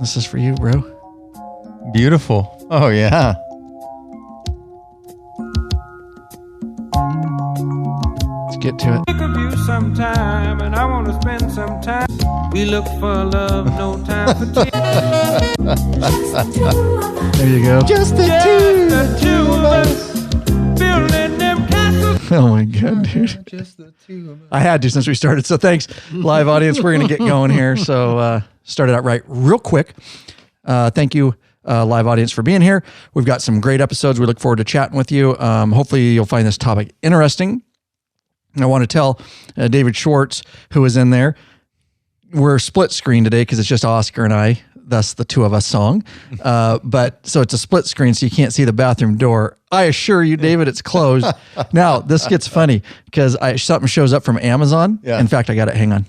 This is for you, bro. Beautiful. Oh, yeah. Let's get to it. Think of you sometime, and I want to spend some time. We look for love, no time for tears. There you go. Just the two of us building them castles. Oh my God, dude. Just the two of us. I had to since we started. So thanks, live audience. We're going to get going here. So started out right real quick. Thank you, live audience, for being here. We've got some great episodes. We look forward to chatting with you. Hopefully you'll find this topic interesting. I want to tell David Schwartz, who is in there, we're split screen today because it's just Oscar and I, thus the two of us song. But so it's a split screen, so you can't see the bathroom door. I assure you, David, it's closed. Now, this gets funny because something shows up from Amazon. Yeah. In fact, I got it. Hang on.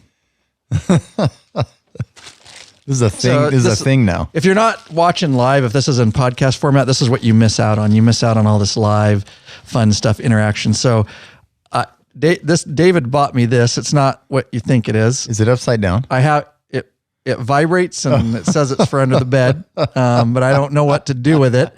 This is a thing. So this is a thing now. If you're not watching live, if this is in podcast format, this is what you miss out on. You miss out on all this live fun stuff, interaction. So David bought me this. It's not what you think it is. Is it upside down? I have it. It vibrates and it says it's for under the bed, but I don't know what to do with it.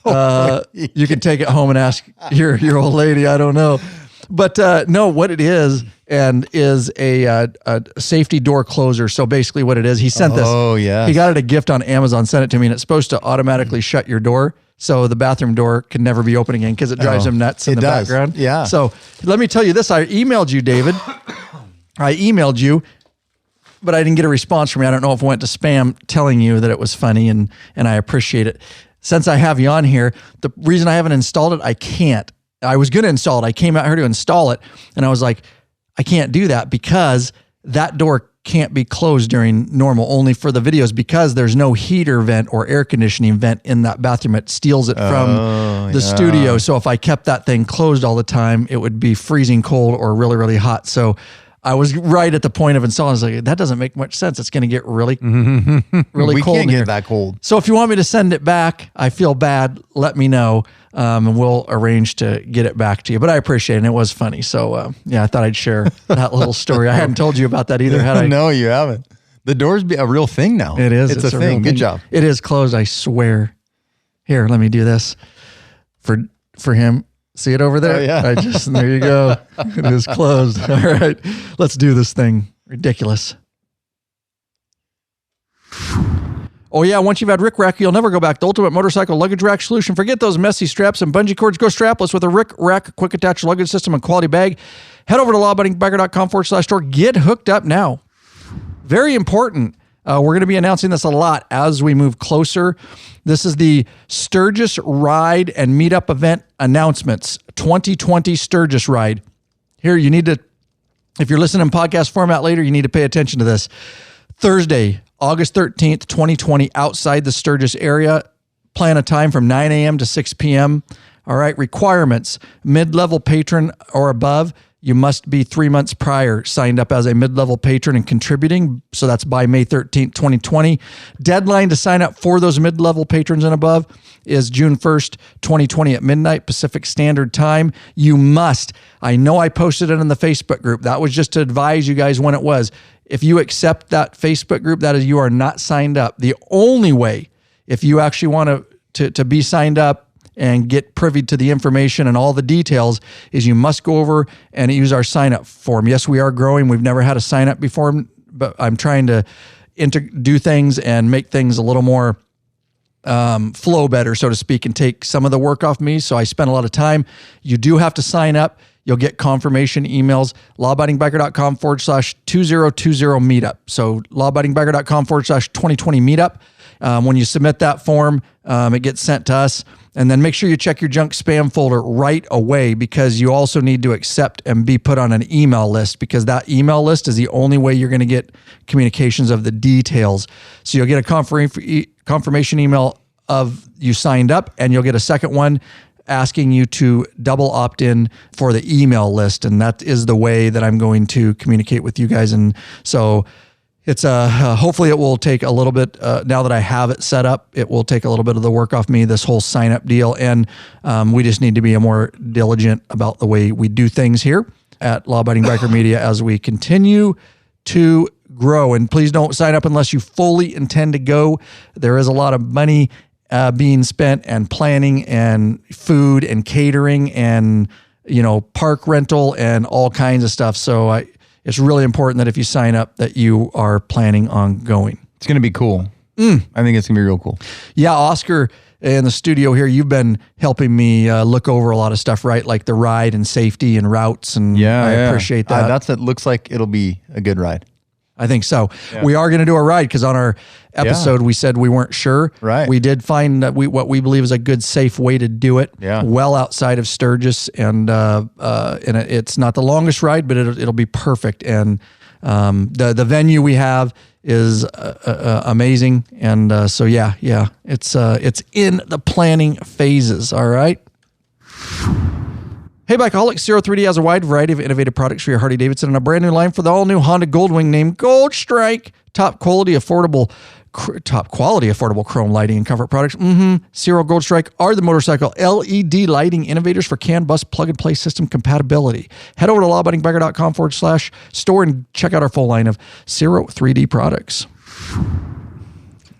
You can take it home and ask your old lady. I don't know, but no, what it is is a safety door closer. So basically, what it is, he sent this. Oh yeah, he got it a gift on Amazon, sent it to me, and it's supposed to automatically shut your door. So the bathroom door can never be open again because it drives him nuts in the background. Yeah. So let me tell you this. I emailed you, David. I emailed you, but I didn't get a response from you. I don't know if it went to spam telling you that it was funny, and I appreciate it. Since I have you on here, the reason I haven't installed it, I can't. I was going to install it. I came out here to install it, and I was like, I can't do that because that door can't be closed during normal, only for the videos, because there's no heater vent or air conditioning vent in that bathroom. It steals it from the studio. So if I kept that thing closed all the time, it would be freezing cold or really, really hot. So I was right at the point of installing. I was like, that doesn't make much sense. It's going to get really, really cold. We can't in here. get that cold. So if you want me to send it back, I feel bad. Let me know, and we'll arrange to get it back to you. But I appreciate it, and it was funny. So yeah, I thought I'd share that little story. I hadn't told you about that either, had I? No, you haven't. The door's a real thing now. It is. It's a real thing. Good job. It is closed, I swear. Here, let me do this for him. See it over there? Oh, yeah. There you go. It is closed. All right. Let's do this thing. Ridiculous. Oh yeah, once you've had Rick Rack, you'll never go back. The ultimate motorcycle luggage rack solution. Forget those messy straps and bungee cords. Go strapless with a Rick Rack quick attach luggage system and quality bag. Head over to lawabidingbiker.com/store. Get hooked up now. Very important. We're going to be announcing this a lot as we move closer. This is the Sturgis Ride and Meetup event announcements. 2020 Sturgis Ride. Here, you need to, if you're listening in podcast format later, you need to pay attention to this. Thursday, August 13th, 2020, outside the Sturgis area. Plan a time from 9 a.m. to 6 p.m. All right, requirements. Mid-level patron or above. You must be 3 months prior signed up as a mid-level patron and contributing. So that's by May 13th, 2020. Deadline to sign up for those mid-level patrons and above is June 1st, 2020 at midnight Pacific Standard Time. You must. I know I posted it in the Facebook group. That was just to advise you guys when it was. If you accept that Facebook group, that is, you are not signed up. The only way, if you actually want to be signed up and get privy to the information and all the details, is you must go over and use our sign-up form. Yes, we are growing. We've never had a sign-up before, but I'm trying to do things and make things a little more flow better, so to speak, and take some of the work off me. So I spend a lot of time. You do have to sign up. You'll get confirmation emails, lawabidingbiker.com/2020 meetup. So lawabidingbiker.com/2020 meetup. When you submit that form, it gets sent to us. And then make sure you check your junk spam folder right away, because you also need to accept and be put on an email list, because that email list is the only way you're going to get communications of the details. So you'll get a confirmation email of you signed up, and you'll get a second one asking you to double opt in for the email list. And that is the way that I'm going to communicate with you guys. And so it's hopefully it will take a little bit, now that I have it set up, it will take a little bit of the work off me, this whole sign up deal. And we just need to be more diligent about the way we do things here at Law Abiding Biker Media as we continue to grow. And please don't sign up unless you fully intend to go. There is a lot of money being spent and planning and food and catering and, park rental and all kinds of stuff. So it's really important that if you sign up that you are planning on going. It's going to be cool. I think it's going to be real cool. Yeah, Oscar in the studio here, you've been helping me look over a lot of stuff, right? Like the ride and safety and routes. And I appreciate that. It looks like it'll be a good ride. I think so. Yeah. We are going to do a ride because on our episode, we said we weren't sure. Right. We did find that what we believe is a good, safe way to do it. Yeah. Well outside of Sturgis. And it's not the longest ride, but it'll be perfect. And the venue we have is amazing. And it's in the planning phases. All right. Hey, Bikeaholics, Zero 3D has a wide variety of innovative products for your Harley-Davidson and a brand new line for the all-new Honda Goldwing named Gold Strike. Top quality, affordable chrome lighting and comfort products. Zero Gold Strike are the motorcycle LED lighting innovators for CAN bus plug-and-play system compatibility. Head over to lawabidingbiker.com/store and check out our full line of Zero 3D products.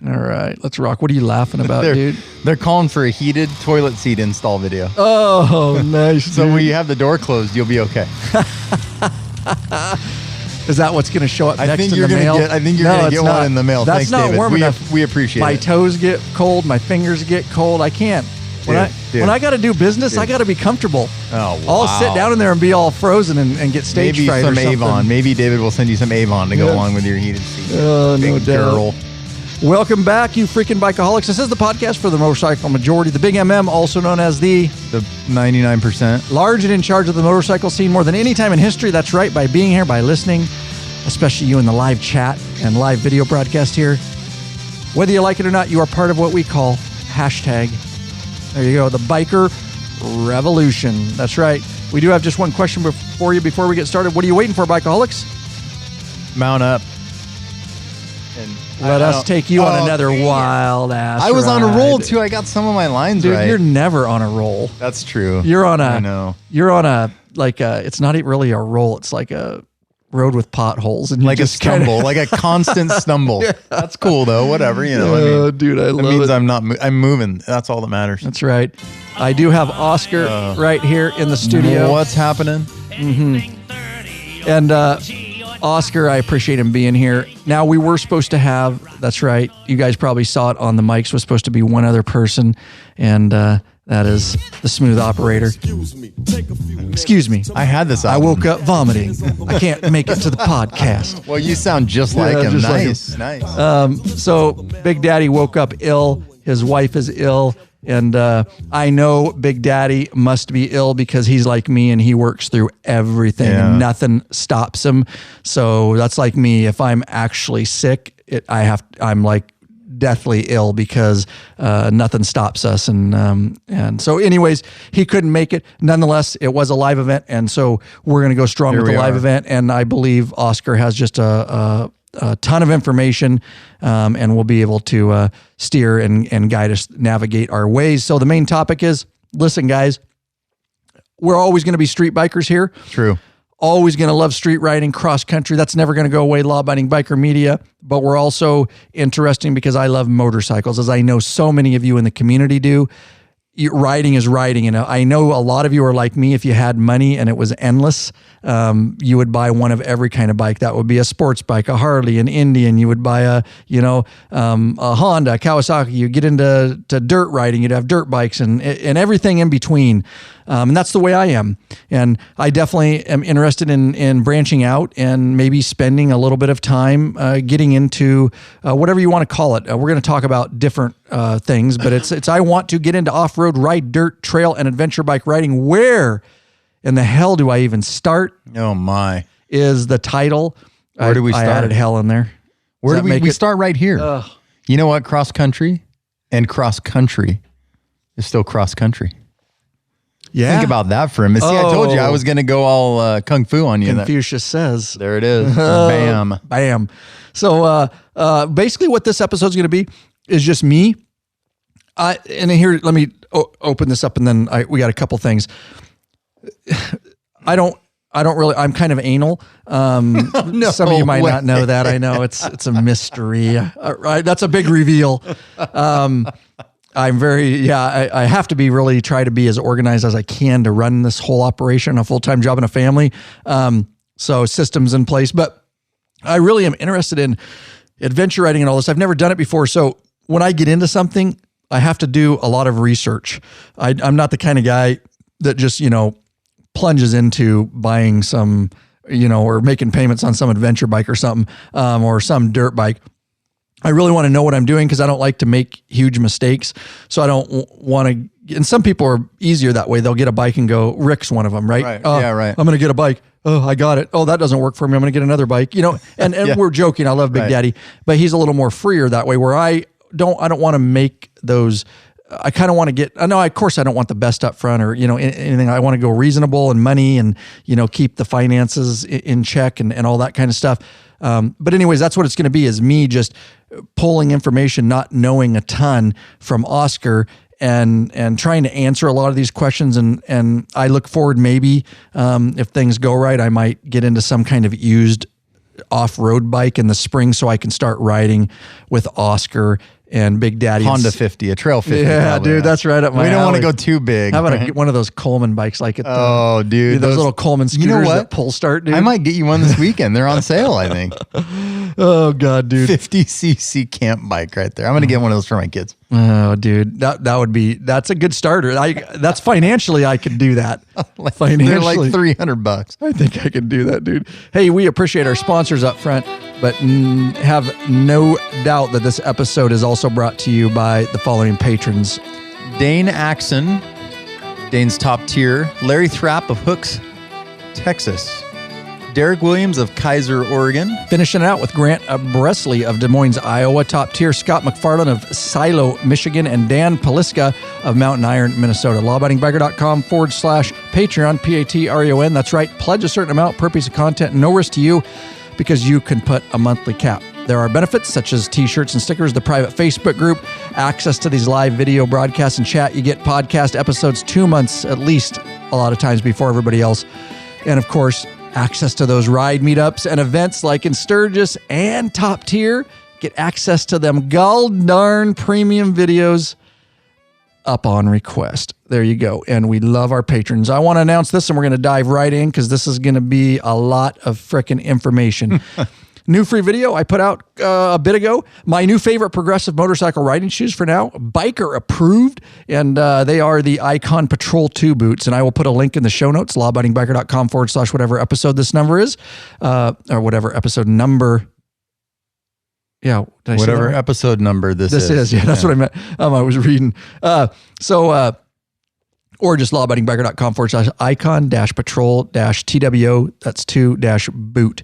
All right, let's rock. What are you laughing about, dude? They're calling for a heated toilet seat install video. Oh, nice. So when you have the door closed, you'll be okay. Is that what's going to show up next in the mail? I think you're going to get one in the mail. That's Thanks, not David. warm enough. We appreciate it. My toes get cold. My fingers get cold. I can't. When I got to do business, I got to be comfortable. Oh, wow. I'll sit down in there and be all frozen and get stage fright or something. Maybe some Avon. Maybe David will send you some Avon to go along with your heated seat. Oh, no doubt. Girl. Welcome back, you freaking Bikeaholics. This is the podcast for the motorcycle majority, the Big MM, also known as the 99%. Large and in charge of the motorcycle scene more than any time in history. That's right, by being here, by listening, especially you in the live chat and live video broadcast here. Whether you like it or not, you are part of what we call hashtag. There you go, the Biker Revolution. That's right. We do have just one question for you before we get started. What are you waiting for, Bikeaholics? Mount up. And let us take you on another wild ass I was ride. on a roll too. I got some of my lines Dude, right. You're never on a roll. That's true. You're on a. I know. You're on a it's not really a roll. It's like a road with potholes and like a stumble, like a constant stumble. Yeah. That's cool though. Whatever, dude, I love it. That means I'm moving. That's all that matters. That's right. I do have Oscar right here in the studio. What's happening? Mm-hmm. And Oscar, I appreciate him being here. Now, we were supposed to have, that's right, you guys probably saw it on the mics, was supposed to be one other person, and that is the smooth operator. Excuse me. I had this album. I woke up vomiting. I can't make it to the podcast. Well, you sound just like him. Nice. So Big Daddy woke up ill. His wife is ill. And I know Big Daddy must be ill because he's like me and he works through everything and nothing stops him. So that's like me. If I'm actually sick, I'm like deathly ill because nothing stops us. And so anyways, he couldn't make it. Nonetheless, it was a live event. And so we're going to go strong with the live event. And I believe Oscar has just a ton of information, and we'll be able to steer and guide us, navigate our ways. So the main topic is, listen, guys, we're always going to be street bikers here. True. Always going to love street riding, cross country. That's never going to go away, law-abiding biker media. But we're also interesting because I love motorcycles, as I know so many of you in the community do. Riding is riding. And I know a lot of you are like me. If you had money and it was endless, you would buy one of every kind of bike. That would be a sports bike, a Harley, an Indian. You would buy a Honda, a Kawasaki. You get into dirt riding. You'd have dirt bikes and everything in between. And that's the way I am. And I definitely am interested in branching out and maybe spending a little bit of time getting into whatever you want to call it. We're going to talk about different things, but it's I want to get into off-road, ride dirt, trail, and adventure bike riding. Where in the hell do I even start? Oh my! Is the title? Where do we start? I added hell in there. Where do we start? Right here. You know what? Cross country and cross country is still cross country. Yeah. Think about that for a minute. See, I told you I was going to go all kung fu on you. Confucius says. There it is. Bam. Bam. So basically what this episode is going to be is just me. And here, let me open this up, and then we got a couple things. I I'm kind of anal. Some of you might not know that. I know it's a mystery. Right. That's a big reveal. I'm very, I have to be try to be as organized as I can to run this whole operation, a full-time job and a family. So systems in place, but I really am interested in adventure riding and all this. I've never done it before. So when I get into something, I have to do a lot of research. I'm not the kind of guy that just, plunges into buying some, or making payments on some adventure bike or something, or some dirt bike. I really want to know what I'm doing because I don't like to make huge mistakes. So I don't want to, and some people are easier that way. They'll get a bike and go, Rick's one of them, right? Right. Yeah, right. I'm going to get a bike. Oh, I got it. Oh, that doesn't work for me. I'm going to get another bike, and we're joking. I love Big Daddy, but he's a little more freer that way where I don't want to make those. I kind of want to get, of course I don't want the best up front or, anything. I want to go reasonable and money and, keep the finances in check and all that kind of stuff. But anyways, that's what it's going to be, is me just pulling information, not knowing a ton from Oscar and trying to answer a lot of these questions. And I look forward, maybe, if things go right, I might get into some kind of used off-road bike in the spring so I can start riding with Oscar and Big Daddy. Honda 50, a Trail 50. Yeah, probably, dude, that's right up my We don't want to alley. go too big. How about one of those Coleman bikes like it? Oh, dude. Those little Coleman scooters that pull start, dude. I might get you one this weekend. They're on sale, I think. Oh, God, dude. 50cc camp bike right there. I'm going to get one of those for my kids. Oh, dude, that's a good starter. That's financially, I could do that. Financially. They're like $300. I think I can do that, dude. Hey, we appreciate our sponsors up front, but have no doubt that this episode is also brought to you by the following patrons. Dane Axon, Dane's top tier. Larry Thrapp of Hooks, Texas. Derek Williams of Kaiser, Oregon. Finishing it out with Grant Bresley of Des Moines, Iowa. Top tier, Scott McFarland of Silo, Michigan, and Dan Paliska of Mountain Iron, Minnesota. Lawabidingbiker.com/Patreon, Patreon. That's right. Pledge a certain amount per piece of content. No risk to you because you can put a monthly cap. There are benefits such as t-shirts and stickers, the private Facebook group, access to these live video broadcasts and chat. You get podcast episodes 2 months at least, a lot of times before everybody else. And of course, access to those ride meetups and events like in Sturgis and Top Tier. Get access to them gall darn premium videos up on request. There you go. And we love our patrons. I want to announce this, and we're going to dive right in because this is going to be a lot of freaking information. New free video I put out a bit ago. My new favorite progressive motorcycle riding shoes for now, biker approved, and they are the Icon Patrol 2 boots. And I will put a link in the show notes, lawabidingbiker.com/whatever episode this number is, or whatever episode number. Yeah, whatever episode number this is. Yeah, that's what I meant. I was reading. Or just lawabidingbiker.com/icon-patrol-TWO. That's 2-boot.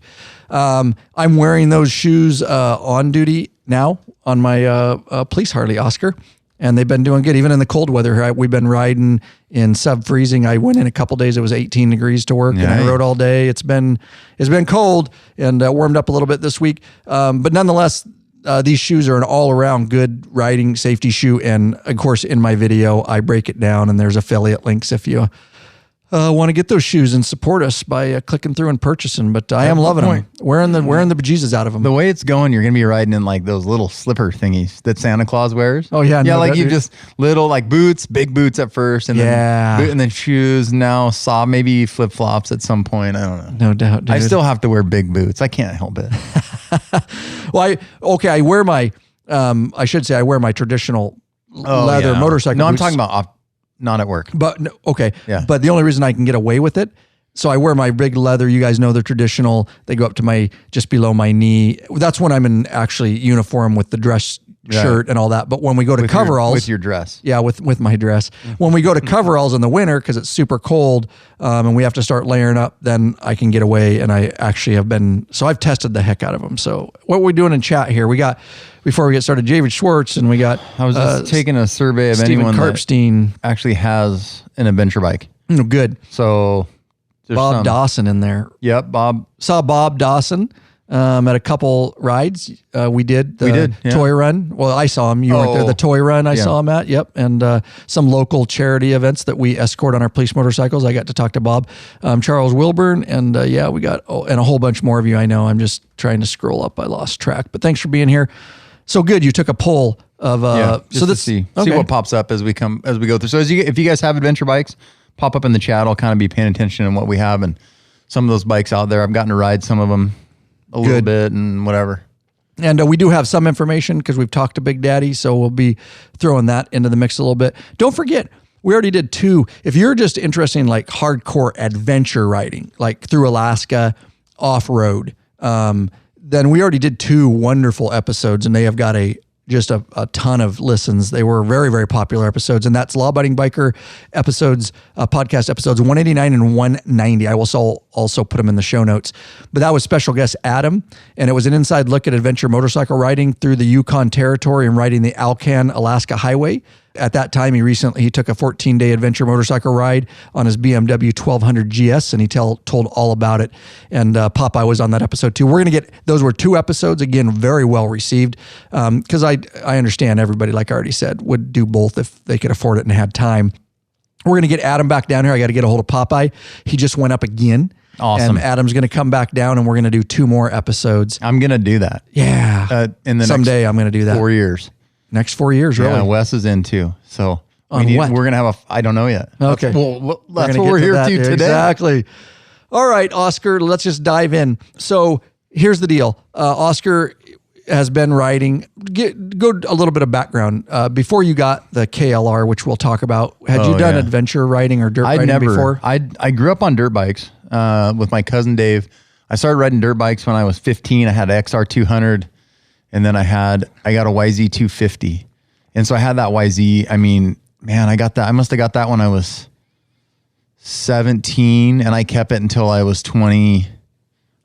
I'm wearing those shoes on duty now on my police Harley, Oscar, and they've been doing good. Even in the cold weather, we've been riding in sub-freezing. I went in a couple days. It was 18 degrees to work, and I rode all day. It's been cold and warmed up a little bit this week, but nonetheless, these shoes are an all-around good riding safety shoe. And of course, in my video, I break it down, and there's affiliate links if you want to get those shoes and support us by clicking through and purchasing. But I am loving them. Wearing the bejesus out of them. The way it's going, you're going to be riding in like those little slipper thingies that Santa Claus wears. Oh yeah, yeah, like you just little like boots, big boots at first, and then shoes. Now maybe flip flops at some point. I don't know. No doubt, dude. I still have to wear big boots. I can't help it. Well, I wear my. I should say I wear my traditional leather motorcycle. No, boots. I'm talking about not at work. But okay. Yeah. But the only reason I can get away with it, so I wear my big leather. You guys know they're traditional. They go up to just below my knee. That's when I'm in actually uniform with the dress shirt and all that. But when we go to coveralls. With your dress. Yeah, with my dress. When we go to coveralls in the winter, because it's super cold and we have to start layering up, then I can get away. And I actually I've tested the heck out of them. So what we're doing in chat here, we got, before we get started, David Schwartz, and we got I was just taking a survey of Steven anyone Karpstein. that actually has an adventure bike. Good. So Bob Dawson in there. Yep, Bob. Saw Bob Dawson. at a couple rides. We did the yeah. toy run. Well, I saw him. You weren't there. The toy run I saw him at. Yep. And some local charity events that we escort on our police motorcycles. I got to talk to Bob, Charles Wilburn, and we got and a whole bunch more of you. I know. I'm just trying to scroll up. I lost track. But thanks for being here. So good. You took a poll of just to see what pops up as we go through. So if you guys have adventure bikes, pop up in the chat. I'll kind of be paying attention to what we have and some of those bikes out there. I've gotten to ride some of them a little bit and whatever. And we do have some information because we've talked to Big Daddy, so we'll be throwing that into the mix a little bit. Don't forget, we already did 2. If you're just interested in like hardcore adventure riding, like through Alaska, off-road, then we already did 2 wonderful episodes, and they have got just a ton of listens. They were very, very popular episodes, and that's Law Abiding Biker episodes, podcast episodes 189 and 190. I will also put them in the show notes. But that was special guest Adam, and it was an inside look at adventure motorcycle riding through the Yukon Territory and riding the Alcan Alaska Highway. At that time, he took a 14-day adventure motorcycle ride on his BMW 1200 GS, and he told all about it. And Popeye was on that episode too. We're going to those were 2 episodes, again, very well received, because I understand everybody, like I already said, would do both if they could afford it and had time. We're going to get Adam back down here. I got to get a hold of Popeye. He just went up again. Awesome. And Adam's going to come back down, and we're going to do 2 more episodes. I'm going to do that. Yeah. Someday I'm going to do that. 4 years. Next 4 years, really? Yeah, Wes is in too. So what? We're going to have I don't know yet. Okay. That's what we're here to today. Exactly. All right, Oscar, let's just dive in. So here's the deal. Oscar has been riding. Go a little bit of background. Before you got the KLR, which we'll talk about, had you done adventure riding or dirt riding before? I grew up on dirt bikes with my cousin Dave. I started riding dirt bikes when I was 15. I had an XR 200. And then I got a YZ 250. And so I had that YZ. I mean, man, I must have got that when I was 17, and I kept it until I was 20.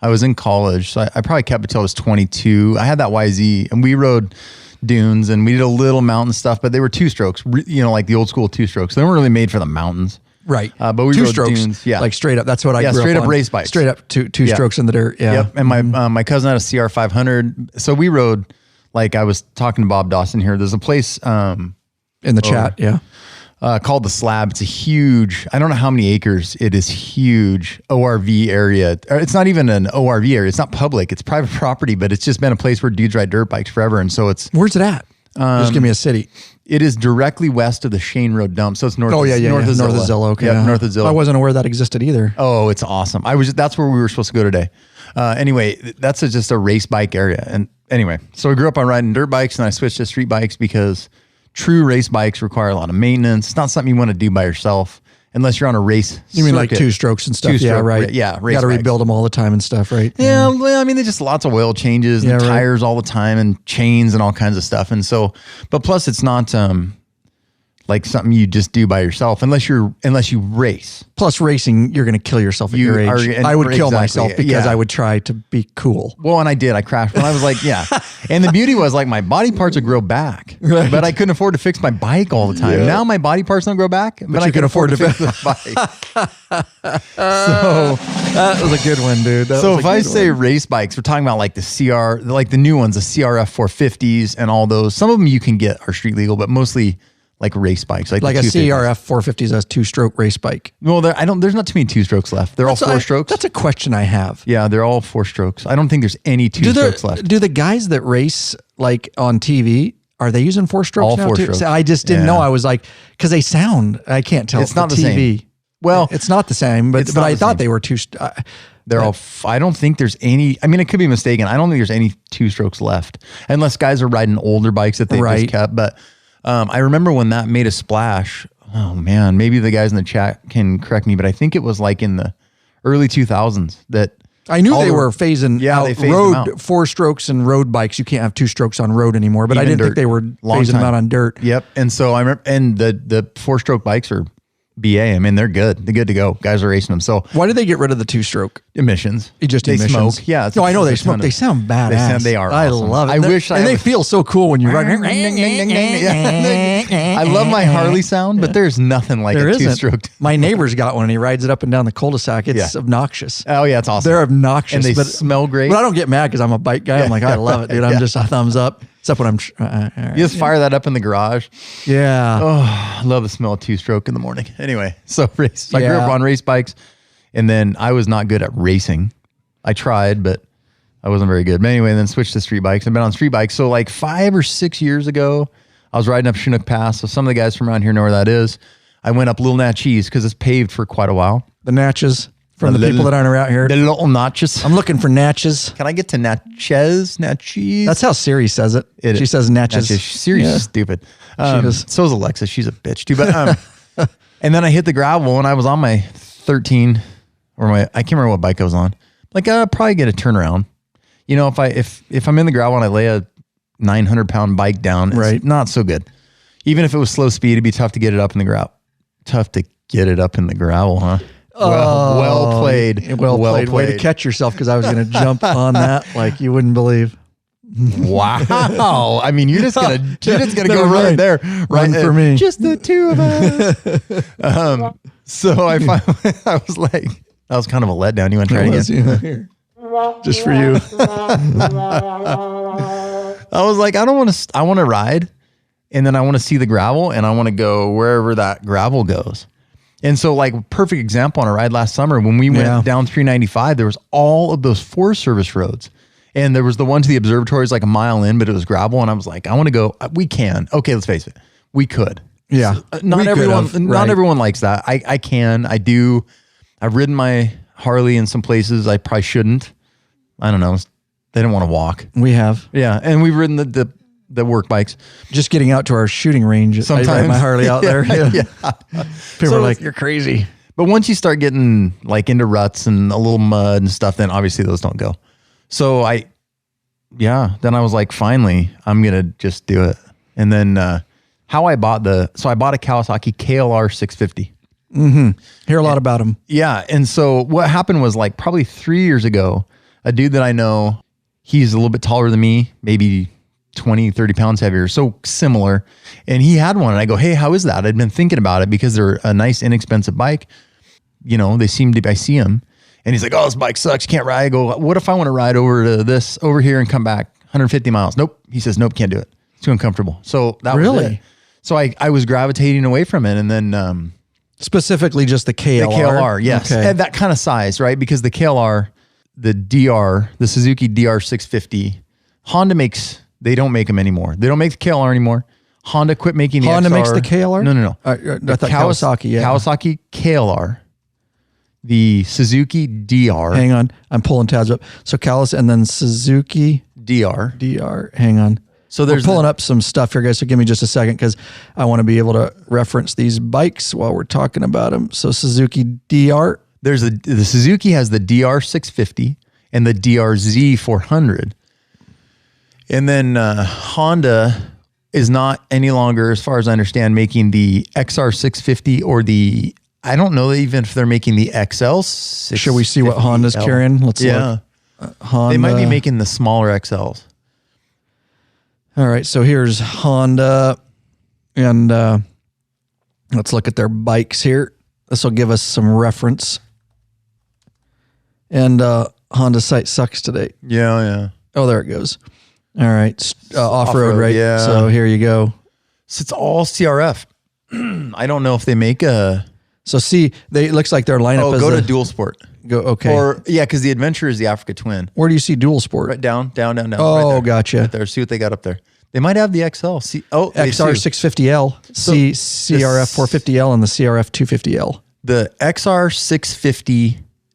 I was in college. So I probably kept it until I was 22. I had that YZ, and we rode dunes, and we did a little mountain stuff, but they were 2-strokes, like the old school 2-strokes. They weren't really made for the mountains. Right. But we 2 rode strokes, dunes. Yeah. Like straight up. That's what I grew up on. Straight up race bikes. Straight up two strokes in the dirt. Yeah. Yep. And my cousin had a CR 500. So we rode, like I was talking to Bob Dawson here. There's a place in the chat. Yeah. Called the Slab. It's a huge, I don't know how many acres. It is huge ORV area. It's not even an ORV area. It's not public. It's private property, but it's just been a place where dudes ride dirt bikes forever. And so where's it at? Just give me a city. It is directly west of the Shane Road dump. So it's north. North of Zilla. North of Zilla. Okay. Yep, north of Zilla. I wasn't aware that existed either. Oh, it's awesome. That's where we were supposed to go today. Anyway, that's just a race bike area. And anyway, so I grew up on riding dirt bikes, and I switched to street bikes because true race bikes require a lot of maintenance. It's not something you want to do by yourself unless you're on a race. You mean like 2-strokes and stuff? Yeah, right. Yeah, race. Got to rebuild them all the time and stuff, right? Yeah, well, I mean, there's just lots of oil changes and tires all the time and chains and all kinds of stuff. And so, but plus it's not like something you just do by yourself unless you race. Plus racing, you're going to kill yourself at your age. I would kill myself because I would try to be cool. Well, and I did. I crashed when I was like, And the beauty was like my body parts would grow back, but I couldn't afford to fix my bike all the time. Yeah. Now my body parts don't grow back, but I can afford to fix the bike. So that was a good one, dude. So if I say race bikes, we're talking about like the CR, like the new ones, the CRF 450s and all those. Some of them you can get are street legal, but mostly like race bikes, like a CRF 450 is a 2-stroke race bike. Well, there's not too many 2-strokes left. They're all 4-strokes. That's a question I have. Yeah, they're all 4-strokes. I don't think there's any 2-strokes left. Do the guys that race like on TV, are they using 4-strokes all now 4-strokes. too? I just didn't know. I was like, because they sound, I can't tell. It's not the TV. Same. Well, it's not the same, but I thought they were they're all. I don't think there's any. I mean, it could be mistaken. I don't think there's any 2-strokes left, unless guys are riding older bikes that they just kept. But I remember when that made a splash. Oh man, maybe the guys in the chat can correct me, but I think it was like in the early 2000s that I knew they were phasing out road 4-strokes and road bikes. You can't have 2-strokes on road anymore, but I didn't think they were phasing them out on dirt. Yep. And so I remember, and the 4-stroke bikes are BA. I mean, they're good. They're good to go. Guys are racing them. So why did they get rid of the 2-stroke? Emissions. They emissions. Smoke. Yeah. No, I know they smoke. They sound badass. They are. I awesome. love it. I wish and they feel so cool when you ride. I love my Harley sound, but there's nothing like a 2-stroke. My neighbor's got one and he rides it up and down the cul-de-sac. It's obnoxious. Oh yeah, it's awesome. They're obnoxious. And they smell great. But I don't get mad because I'm a bike guy. I'm like, I love it, dude. I'm just a thumbs up. Except when I'm... you just fire that up in the garage. Yeah. Oh, I love the smell of 2-stroke in the morning. Anyway, so race. I grew up on race bikes, and then I was not good at racing. I tried, but I wasn't very good. But anyway, then switched to street bikes. I've been on street bikes. So like 5 or 6 years ago, I was riding up Chinook Pass. So some of the guys from around here know where that is. I went up Little Natchez because it's paved for quite a while. The Natchez. From the people that aren't around here. The little Natchez. I'm looking for Natchez. Can I get to Natchez? That's how Siri says it. She says Natchez. Siri's stupid. So is Alexa. She's a bitch too. But and then I hit the gravel and I was on my 13 or I can't remember what bike I was on. Like I'll probably get a turnaround. You know, if I'm in the gravel and I lay a 900-pound bike down, it's not so good. Even if it was slow speed, it'd be tough to get it up in the gravel. Tough to get it up in the gravel, huh? Well played. Well played. Way to catch yourself because I was going to jump on that like you wouldn't believe. Wow. I mean, you're just gonna go right there. Right for me. Just the two of us. So I was like, that was kind of a letdown. You want to try it again? Here. Just for you. I was like, I want to ride and then I want to see the gravel and I want to go wherever that gravel goes. And so like perfect example on a ride last summer when we went down 395, there was all of those Forest Service roads. And there was the one to the observatories like a mile in, but it was gravel. And I was like, I want to go. We can. Okay, let's face it. We could. Yeah. So, not everyone likes that. I can. I do. I've ridden my Harley in some places I probably shouldn't. I don't know. They don't want to walk. We have. Yeah. And we've ridden the work bikes. Just getting out to our shooting range. Sometimes. I ride my Harley out there. Yeah. People are like, you're crazy. But once you start getting like into ruts and a little mud and stuff, then obviously those don't go. So then I was like, finally, I'm going to just do it. And then how I bought a Kawasaki KLR 650. Mm-hmm. Hear a lot about them. Yeah. And so what happened was like probably 3 years ago, a dude that I know, he's a little bit taller than me, maybe 20, 30 pounds heavier. So similar. And he had one. And I go, hey, how is that? I'd been thinking about it because they're a nice, inexpensive bike. You know, I see them. And he's like, oh, this bike sucks. You can't ride. I go, what if I want to ride over here and come back 150 miles? Nope. He says, nope, can't do it. It's too uncomfortable. So that was it. So I was gravitating away from it. And then specifically just the KLR. The KLR, yes. Okay. And that kind of size, right? Because the KLR, the Suzuki DR 650, Honda they don't make them anymore. They don't make the KLR anymore. Honda quit making the Honda XR. makes the KLR? No. I thought Kawasaki, yeah. Kawasaki KLR. The Suzuki DR. Hang on. I'm pulling tabs up. So Kawasaki and then Suzuki DR. Hang on. So we're pulling up some stuff here, guys. So give me just a second because I want to be able to reference these bikes while we're talking about them. So Suzuki DR. The Suzuki has the DR 650 and the DRZ 400. And then Honda is not any longer, as far as I understand, making the XR 650 or I don't know even if they're making the XL 650. Should we see what Honda's carrying? Let's look. Honda. They might be making the smaller XLs. All right, so here's Honda, and let's look at their bikes here. This will give us some reference. And Honda's site sucks today. Yeah. Oh, there it goes. All right, off-road, right? Yeah. So here you go. So it's all CRF. I don't know if they make a... So see, it looks like their lineup is... go to Dual Sport. Okay. Or, because the Adventure is the Africa Twin. Where do you see Dual Sport? Right down. Oh, right there. Gotcha. Right there. See what they got up there. They might have the XL. XR 650L, CRF 450L, and the CRF 250L. The XR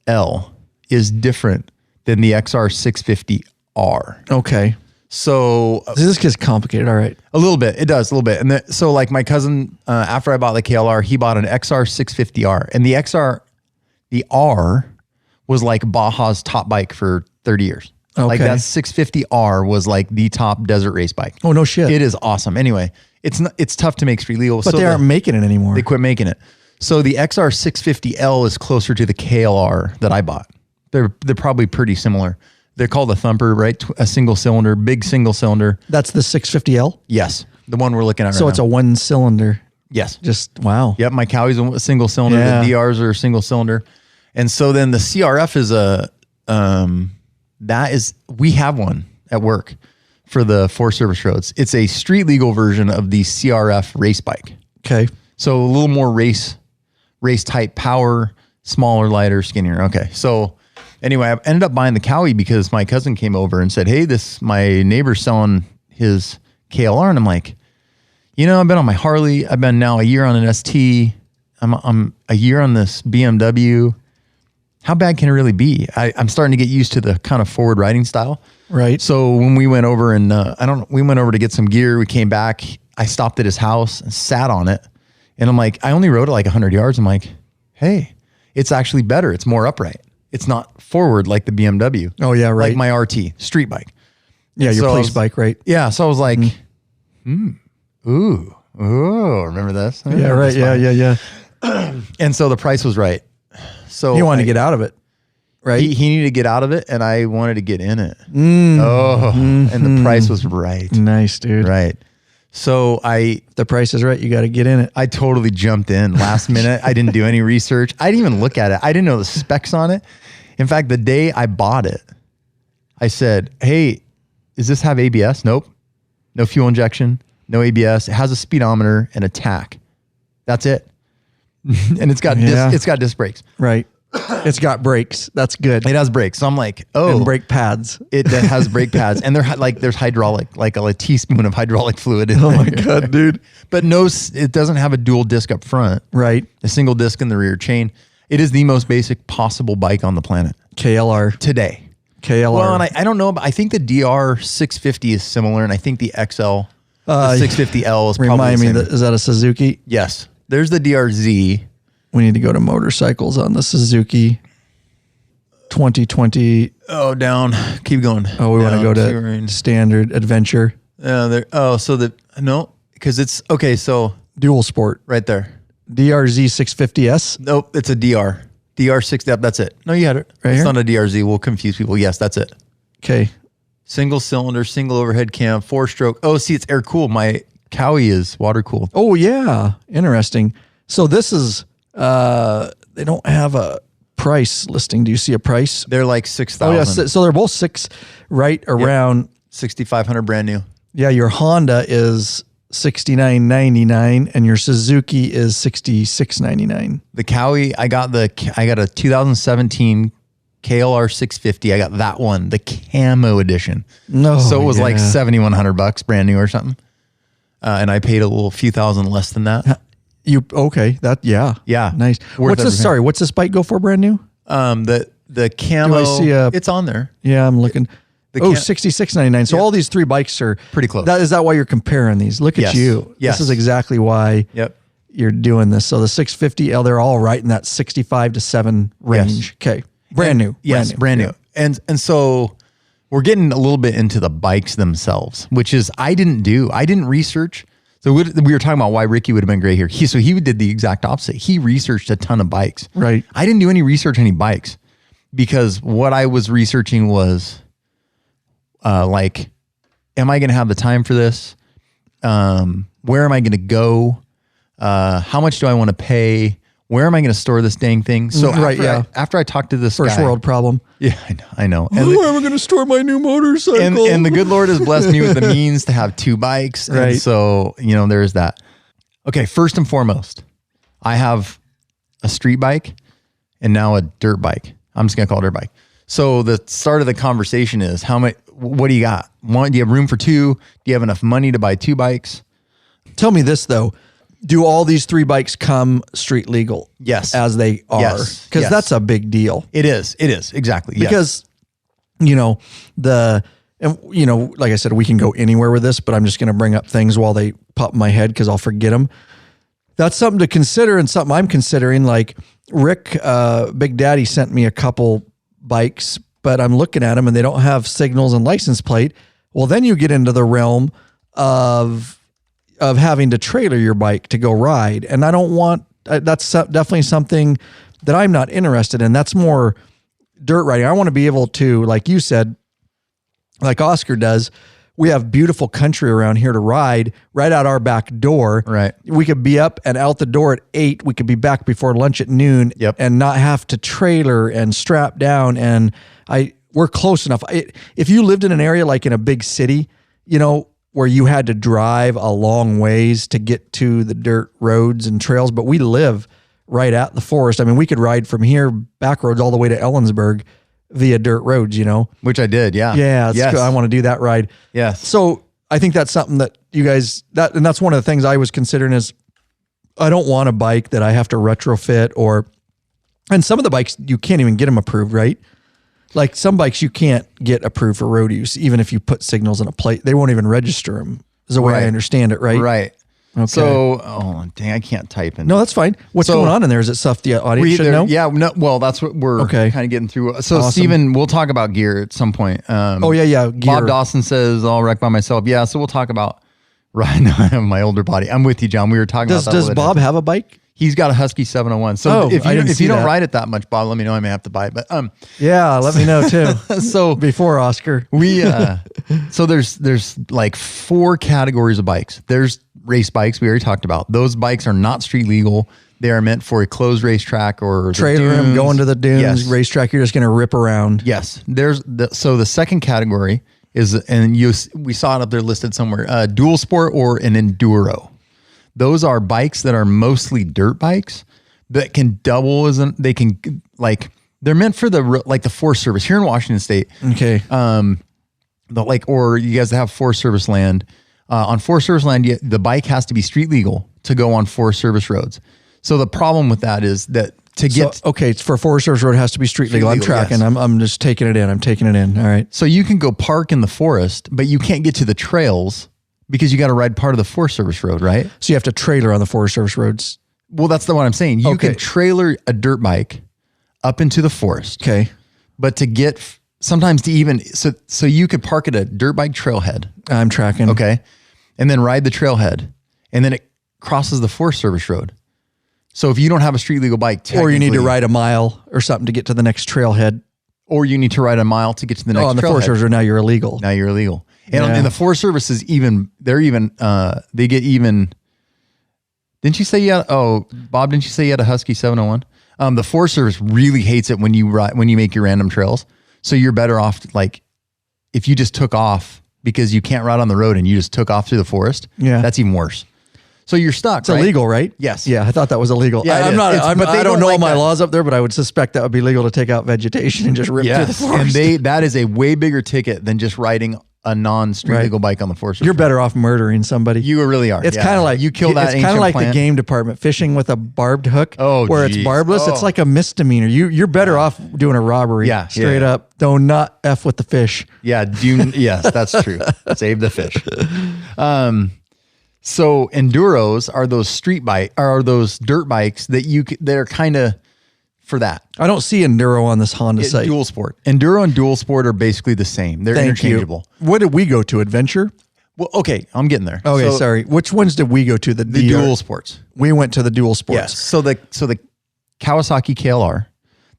650L is different than the XR 650R. Okay. So this gets complicated. All right. A little bit. It does a little bit. And so like my cousin, after I bought the KLR, he bought an XR 650R, and the R was like Baja's top bike for 30 years. Okay. Like that 650R was like the top desert race bike. Oh, no shit. It is awesome. Anyway, it's tough to make street legal. But they aren't making it anymore. They quit making it. So the XR 650L is closer to the KLR that I bought. They're probably pretty similar. They're called a thumper, right? A single cylinder, big single cylinder. That's the 650L? Yes. The one we're looking at right now. So it's a one cylinder. Yes. Just, wow. Yep. My Cowie's a single cylinder. Yeah. The DRs are a single cylinder. And so then the CRF is we have one at work for the Forest Service roads. It's a street legal version of the CRF race bike. Okay. So a little more race type power, smaller, lighter, skinnier. Okay. So anyway, I ended up buying the Cowie because my cousin came over and said, hey, my neighbor's selling his KLR. And I'm like, I've been on my Harley. I've been now a year on an ST. I'm a year on this BMW. How bad can it really be? I'm starting to get used to the kind of forward riding style. Right. So when we went over and we went over to get some gear, we came back, I stopped at his house and sat on it. And I'm like, I only rode it like 100 yards. I'm like, hey, it's actually better. It's more upright. It's not forward like the BMW. Oh yeah. Right. Like my RT street bike. Yeah. Your police bike, right? Yeah. So I was like, ooh, remember this? Yeah. Right. Yeah. And so the price was right. So He wanted to get out of it, right? He needed to get out of it, and I wanted to get in it. And the price was right. Nice, dude. Right. So If the price is right, you got to get in it. I totally jumped in last minute. I didn't do any research. I didn't even look at it. I didn't know the specs on it. In fact, the day I bought it, I said, hey, does this have ABS? Nope. No fuel injection, no ABS. It has a speedometer and a tach. That's it. And it's got disc brakes. Right. It's got brakes. That's good. It has brakes. So I'm like, oh, And brake pads. it has brake pads, and they're like there's hydraulic, like a teaspoon of hydraulic fluid in there. Oh my God, dude. But no, it doesn't have a dual disc up front. Right. A single disc in the rear chain. It is the most basic possible bike on the planet KLR. today. KLR. Well, and I don't know, but I think the DR 650 is similar, and I think the XL, the 650L is probably Remind the me, same. is that a Suzuki? Yes. There's the DRZ. We need to go to motorcycles on the Suzuki 2020. Oh, down. Keep going. Oh, we want to go to standard adventure. Because it's, okay, so Dual sport. right there. DRZ 650S. Nope, it's a DR. DR6, that's it. No, you had it. Right It's here? not a DRZ. We'll confuse people. Yes, that's it. Okay. Single cylinder, single overhead cam, 4-stroke. Oh, see, it's air cooled. My Cowie is water cooled. Oh, yeah. Interesting. So this is, they don't have a price listing. Do you see a price? They're like 6,000. Oh, yeah. So they're both right around. 6,500 brand new. Yeah. Your Honda is $69.99 and your Suzuki is $66.99. The Cowie, I got a 2017 KLR 650. I got that one, the camo edition. No. So it was like yeah. $7,100 brand new or something. And I paid a few thousand less than that. Okay. Yeah. Nice. Worth What's this? everything. Sorry. What's this bike go for brand new? The camo, Do I see it's on there. Yeah, I'm looking. The $66.99. So all these three bikes are Pretty close. Is that why you're comparing these? Look at Yes. you. Yes. This is exactly why Yep. you're doing this. So the 650L, they're all right in that 65 to 7 range. Okay. Brand new. Yes, brand new. And so we're getting a little bit into the bikes themselves, which is I didn't research. So we were talking about why Ricky would have been great here. He did the exact opposite. He researched a ton of bikes. Right. I didn't do any research on any bikes because what I was researching was like, am I going to have the time for this? Where am I going to go? How much do I want to pay? Where am I going to store this dang thing? So after I talked to this First guy, world problem. Yeah, I know. And Where am I going to store my new motorcycle? and the good Lord has blessed me with the means to have 2 bikes. Right. And so, there is that. Okay, first and foremost, I have a street bike and now a dirt bike. I'm just going to call it dirt bike. So the start of the conversation is what do you got? Do you have room for 2? Do you have enough money to buy 2 bikes? Tell me this though. Do all these 3 bikes come street legal? Yes. As they are? Yes. Because Yes. that's a big deal. It is. Exactly. Because, like I said, we can go anywhere with this, but I'm just going to bring up things while they pop in my head because I'll forget them. That's something to consider and something I'm considering. Like Rick, Big Daddy sent me a couple bikes, but I'm looking at them and they don't have signals and license plate. Well, then you get into the realm of having to trailer your bike to go ride. And I don't want that's definitely something that I'm not interested in. That's more dirt riding. I want to be able to, like you said, like Oscar does, we have beautiful country around here to ride right out our back door. Right. We could be up and out the door at 8. We could be back before lunch at noon. Yep. And not have to trailer and strap down. And we're close enough. If you lived in an area like in a big city, you know, where you had to drive a long ways to get to the dirt roads and trails, but we live right at the forest. I mean, we could ride from here back roads all the way to Ellensburg via dirt roads, you know? Which I did, yeah. Yeah, yes. I want to do that ride. Yes. So I think that's something that you guys, and that's one of the things I was considering is I don't want a bike that I have to retrofit and some of the bikes, you can't even get them approved, right? Like some bikes you can't get approved for road use, even if you put signals in a plate. They won't even register them, is the way I understand it, right? Right. Okay. So, oh, dang, I can't type in. No, that's fine. What's going on in there? Is it stuff the audience should know? Yeah, no, well, that's what we're kind of getting through. So, awesome. Steven, we'll talk about gear at some point. Yeah. Gear. Bob Dawson says, I'll wreck by myself. Yeah, so we'll talk about riding on my older body. I'm with you, John. We were talking about that. Does Bob have a bike? He's got a Husky 701. So if you don't ride it that much, Bob, let me know. I may have to buy it. But yeah, let me know too. So before Oscar, so there's like 4 categories of bikes. There's race bikes we already talked about. Those bikes are not street legal. They are meant for a closed racetrack or trailer them, going to the dunes, racetrack. You're just going to rip around. Yes. So the second category is, and we saw it up there listed somewhere, dual sport or an enduro. Those are bikes that are mostly dirt bikes that can double as they're meant for the Forest Service here in Washington State. Okay. Or you guys have Forest Service land. On Forest Service land, the bike has to be street legal to go on Forest Service roads. So the problem with that is that it's for Forest Service road, it has to be street legal. I'm tracking. Yes. I'm just taking it in. I'm taking it in. All right. So you can go park in the forest, but you can't get to the trails because you got to ride part of the Forest Service road, right? So you have to trailer on the Forest Service roads. Well, that's the one I'm saying. You can trailer a dirt bike up into the forest. Okay. But to get sometimes to even, so you could park at a dirt bike trailhead. I'm tracking. Okay. And then ride the trailhead. And then it crosses the Forest Service road. So if you don't have a street legal bike, or you need to ride a mile or something to get to the next trailhead. Or you need to ride a mile to get to the next trailhead. On the Forest Service road, now you're illegal. And the Forest Service is they get even. Didn't you say Bob, didn't you say you had a Husky 701? The Forest Service really hates it when you make your random trails. So you're better off, like, if you just took off because you can't ride on the road and you just took off through the forest. Yeah. That's even worse. So you're stuck. It's illegal, right? Yes. Yeah, I thought that was illegal. Yeah, I don't know all my laws up there, but I would suspect that would be legal to take out vegetation and just rip through the forest. And that is a way bigger ticket than just riding a non-street legal bike on the forest. You're better off murdering somebody. You really are. It's kind of like you kill that. It's kind of like the game department fishing with a barbed hook. Where it's barbless. It's like a misdemeanor. You're better off doing a robbery. Yeah, straight up. Do not F with the fish. Yeah. Yes, that's true. Save the fish. So enduros are those dirt bikes that are kind of for that. I don't see enduro on this Honda site. Dual sport. Enduro and dual sport are basically the same. They're interchangeable. What did we go to? Adventure? Well, okay, I'm getting there. Okay, sorry. Which ones did we go to? The dual sports. We went to the dual sports. Yes. So the Kawasaki KLR,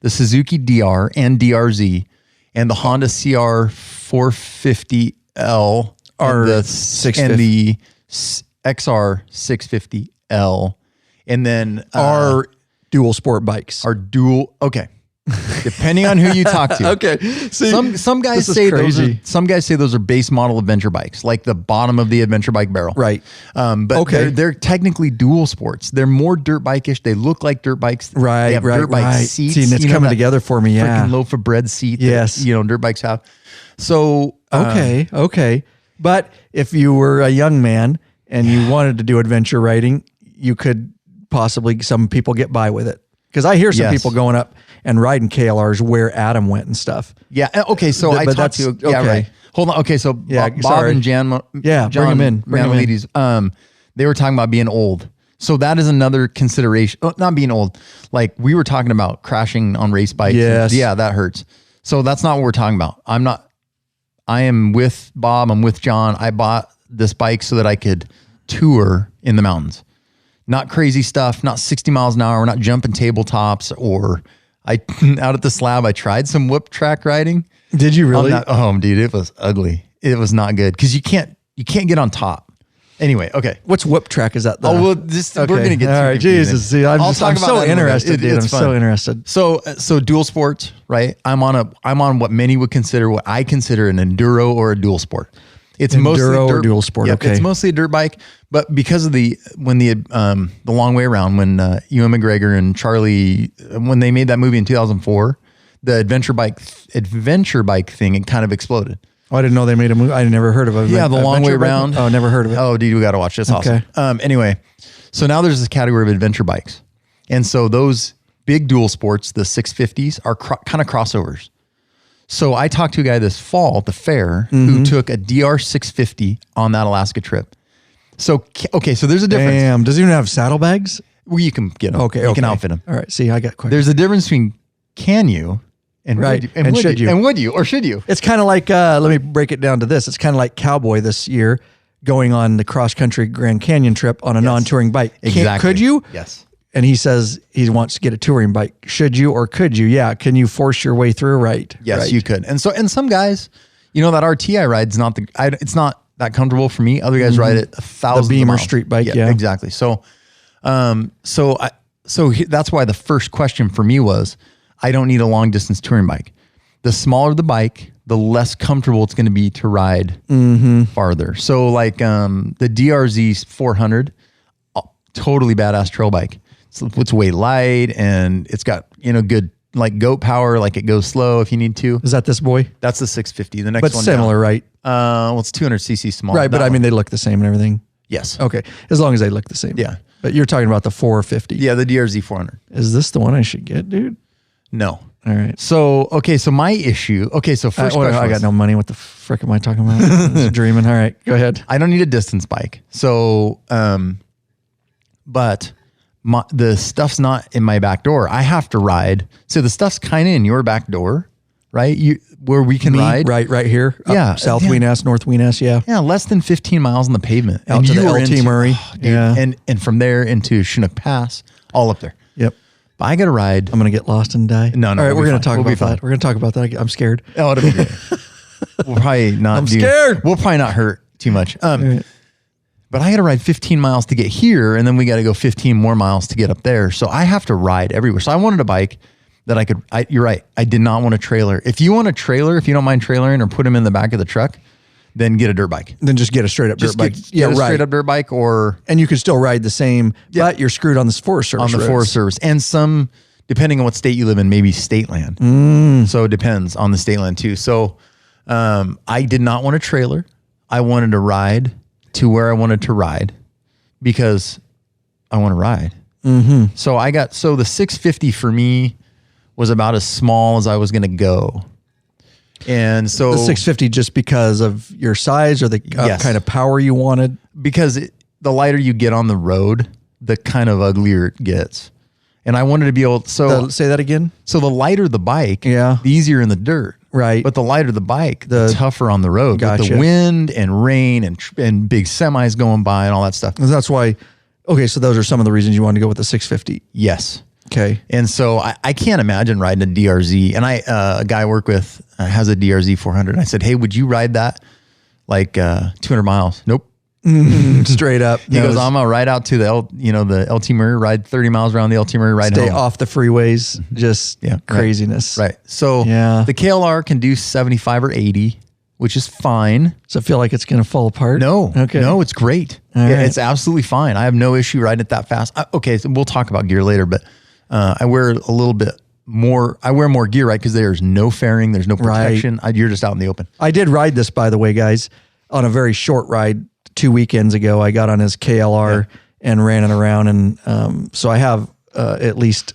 the Suzuki DR and DRZ, and the Honda CR 450L are and the XR 650L, and then our dual sport bikes are dual. Okay, depending on who you talk to. Okay, see, some guys say those are base model adventure bikes, like the bottom of the adventure bike barrel. Right. But they're technically dual sports. They're more dirt bike-ish. They look like dirt bikes. Right. They have dirt bike seats. See, and it's coming together for me. Yeah. Freaking loaf of bread seat. Yes. That, dirt bikes have. So okay. But if you were a young man and you wanted to do adventure riding, you could possibly, some people get by with it. Because I hear some people going up and riding KLRs where Adam went and stuff. Yeah. Okay. So I talked to, right. Hold on. Okay. So Bob and John bring them in. They were talking about being old. So that is another consideration. Not being old. Like we were talking about crashing on race bikes. Yes. Yeah, that hurts. So that's not what we're talking about. I am with Bob. I'm with John. I bought this bike so that I could tour in the mountains. Not crazy stuff, not 60 miles an hour. We're not jumping tabletops or out at the slab. I tried some whip track riding. Did you really? Dude, it was ugly. It was not good because you can't get on top. Anyway, okay. What's whip track? Is that the? We're gonna get. All right, Jesus. See, I'm so interested, dude. I'm so interested. So dual sports, right? I'm on what many would consider what I consider an enduro or a dual sport. It's mostly or dual sport. Yep, okay, it's mostly a dirt bike, but because of the long way around when Ewan McGregor and Charlie when they made that movie in 2004, the adventure bike thing, it kind of exploded. Oh, I didn't know they made a movie. I never heard of it. Yeah, the long way around. Oh, never heard of it. Oh, dude, we got to watch this. Okay. Awesome. Anyway, so now there's this category of adventure bikes, and so those big dual sports, the 650s, are kind of crossovers. So I talked to a guy this fall at the fair who took a DR 650 on that Alaska trip. So okay, so there's a difference. Damn, does it even have saddlebags? Well, you can get them. Okay, you can outfit them. All right. See, I got questions. There's a difference between can you and right, would should you, and would you or should you? It's kind of like let me break it down to this. It's kind of like Cowboy this year going on the cross country Grand Canyon trip on a non-touring bike. Exactly. Could you? Yes. And he says he wants to get a touring bike. Should you or could you? Yeah. Can you force your way through? Right. Yes, right. you could. And some guys, that RT I ride is it's not that comfortable for me. Other guys ride it 1,000 The Beamer miles. street bike. Yeah, exactly. So that's why the first question for me was, I don't need a long distance touring bike. The smaller the bike, the less comfortable it's going to be to ride farther. So like the DRZ 400, totally badass trail bike. So it's way light and it's got, good like goat power, like it goes slow if you need to. Is that this boy? That's the 650. The next but one similar, down. right? Well, it's 200 cc small. Right, but I mean, they look the same and everything. Yes. Okay, as long as they look the same. Yeah. But you're talking about the 450. Yeah, the DRZ 400. Is this the one I should get, dude? No. All right. So my issue. Okay, so first question. I got no money. What the frick am I talking about? Just dreaming. All right, go ahead. I don't need a distance bike. So, but the stuff's not in my back door. I have to ride. So the stuff's kind of in your back door, right? Where we can ride. Right here. Yeah. South Weenass, North Weenass. Yeah. Yeah. Less than 15 miles on the pavement. Out to the LT Murray. Dude, yeah. And from there into Chinook Pass, all up there. Yep. But I got to ride. I'm going to get lost and die. No. All right. We're going to talk about that. We're going to talk about that. I'm scared. Oh, it'll be great. We'll probably not. I'm scared. We'll probably not hurt too much. But I got to ride 15 miles to get here, and then we got to go 15 more miles to get up there. So I have to ride everywhere. So I wanted a bike that I could. You're right. I did not want a trailer. If you want a trailer, if you don't mind trailering or put them in the back of the truck, then get a dirt bike. Then just get a straight up dirt bike. Get a straight up dirt bike, and you can still ride the same, but you're screwed on the Forest Service. On the Forest Service, and some, depending on what state you live in, maybe state land. So it depends on the state land too. So I did not want a trailer. I wanted to ride to where I wanted to ride because I want to ride. So the 650 for me was about as small as I was going to go. And so the 650 just because of your size or the kind of power you wanted? Because the lighter you get on the road, the kind of uglier it gets. And I wanted to be able to, say that again. So the lighter the bike, the easier in the dirt. Right. But the lighter the bike, the tougher on the road. Gotcha. With the wind and rain and big semis going by and all that stuff. And that's why, okay, so those are some of the reasons you wanted to go with the 650. Yes. Okay. And so I can't imagine riding a DRZ. And a guy I work with has a DRZ 400. I said, hey, would you ride that like 200 miles? Nope. Straight up. He goes, I'm gonna ride out to the LT Murray, ride 30 miles around the LT Murray, ride stay home. off the freeways, just craziness. Right. So the KLR can do 75 or 80, which is fine. So I feel like it's gonna fall apart. No. Okay. No, it's great. It's absolutely fine. I have no issue riding it that fast. So we'll talk about gear later, but I wear a little bit more. I wear more gear, right? Because there's no fairing, there's no protection. You're just out in the open. I did ride this, by the way, guys, on a very short ride. 2 weekends ago, I got on his KLR and ran it around. And so I have at least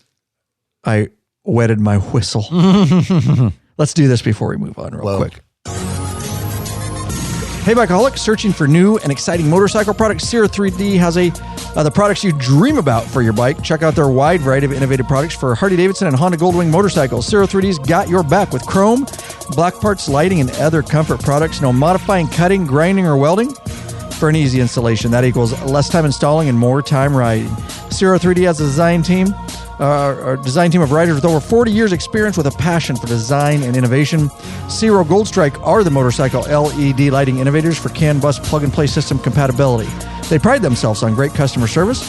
I wetted my whistle. Let's do this before we move on real quick. Hey, Bikeaholic, searching for new and exciting motorcycle products? Sierra 3D has the products you dream about for your bike. Check out their wide variety of innovative products for Harley-Davidson and Honda Goldwing motorcycles. Sierra 3D's got your back with chrome, black parts, lighting, and other comfort products. No modifying, cutting, grinding, or welding. for an easy installation. That equals less time installing and more time riding. Zero 3D has a design team of riders with over 40 years experience with a passion for design and innovation. Zero Gold Strike are the motorcycle LED lighting innovators for CAN bus plug-and-play system compatibility. They pride themselves on great customer service.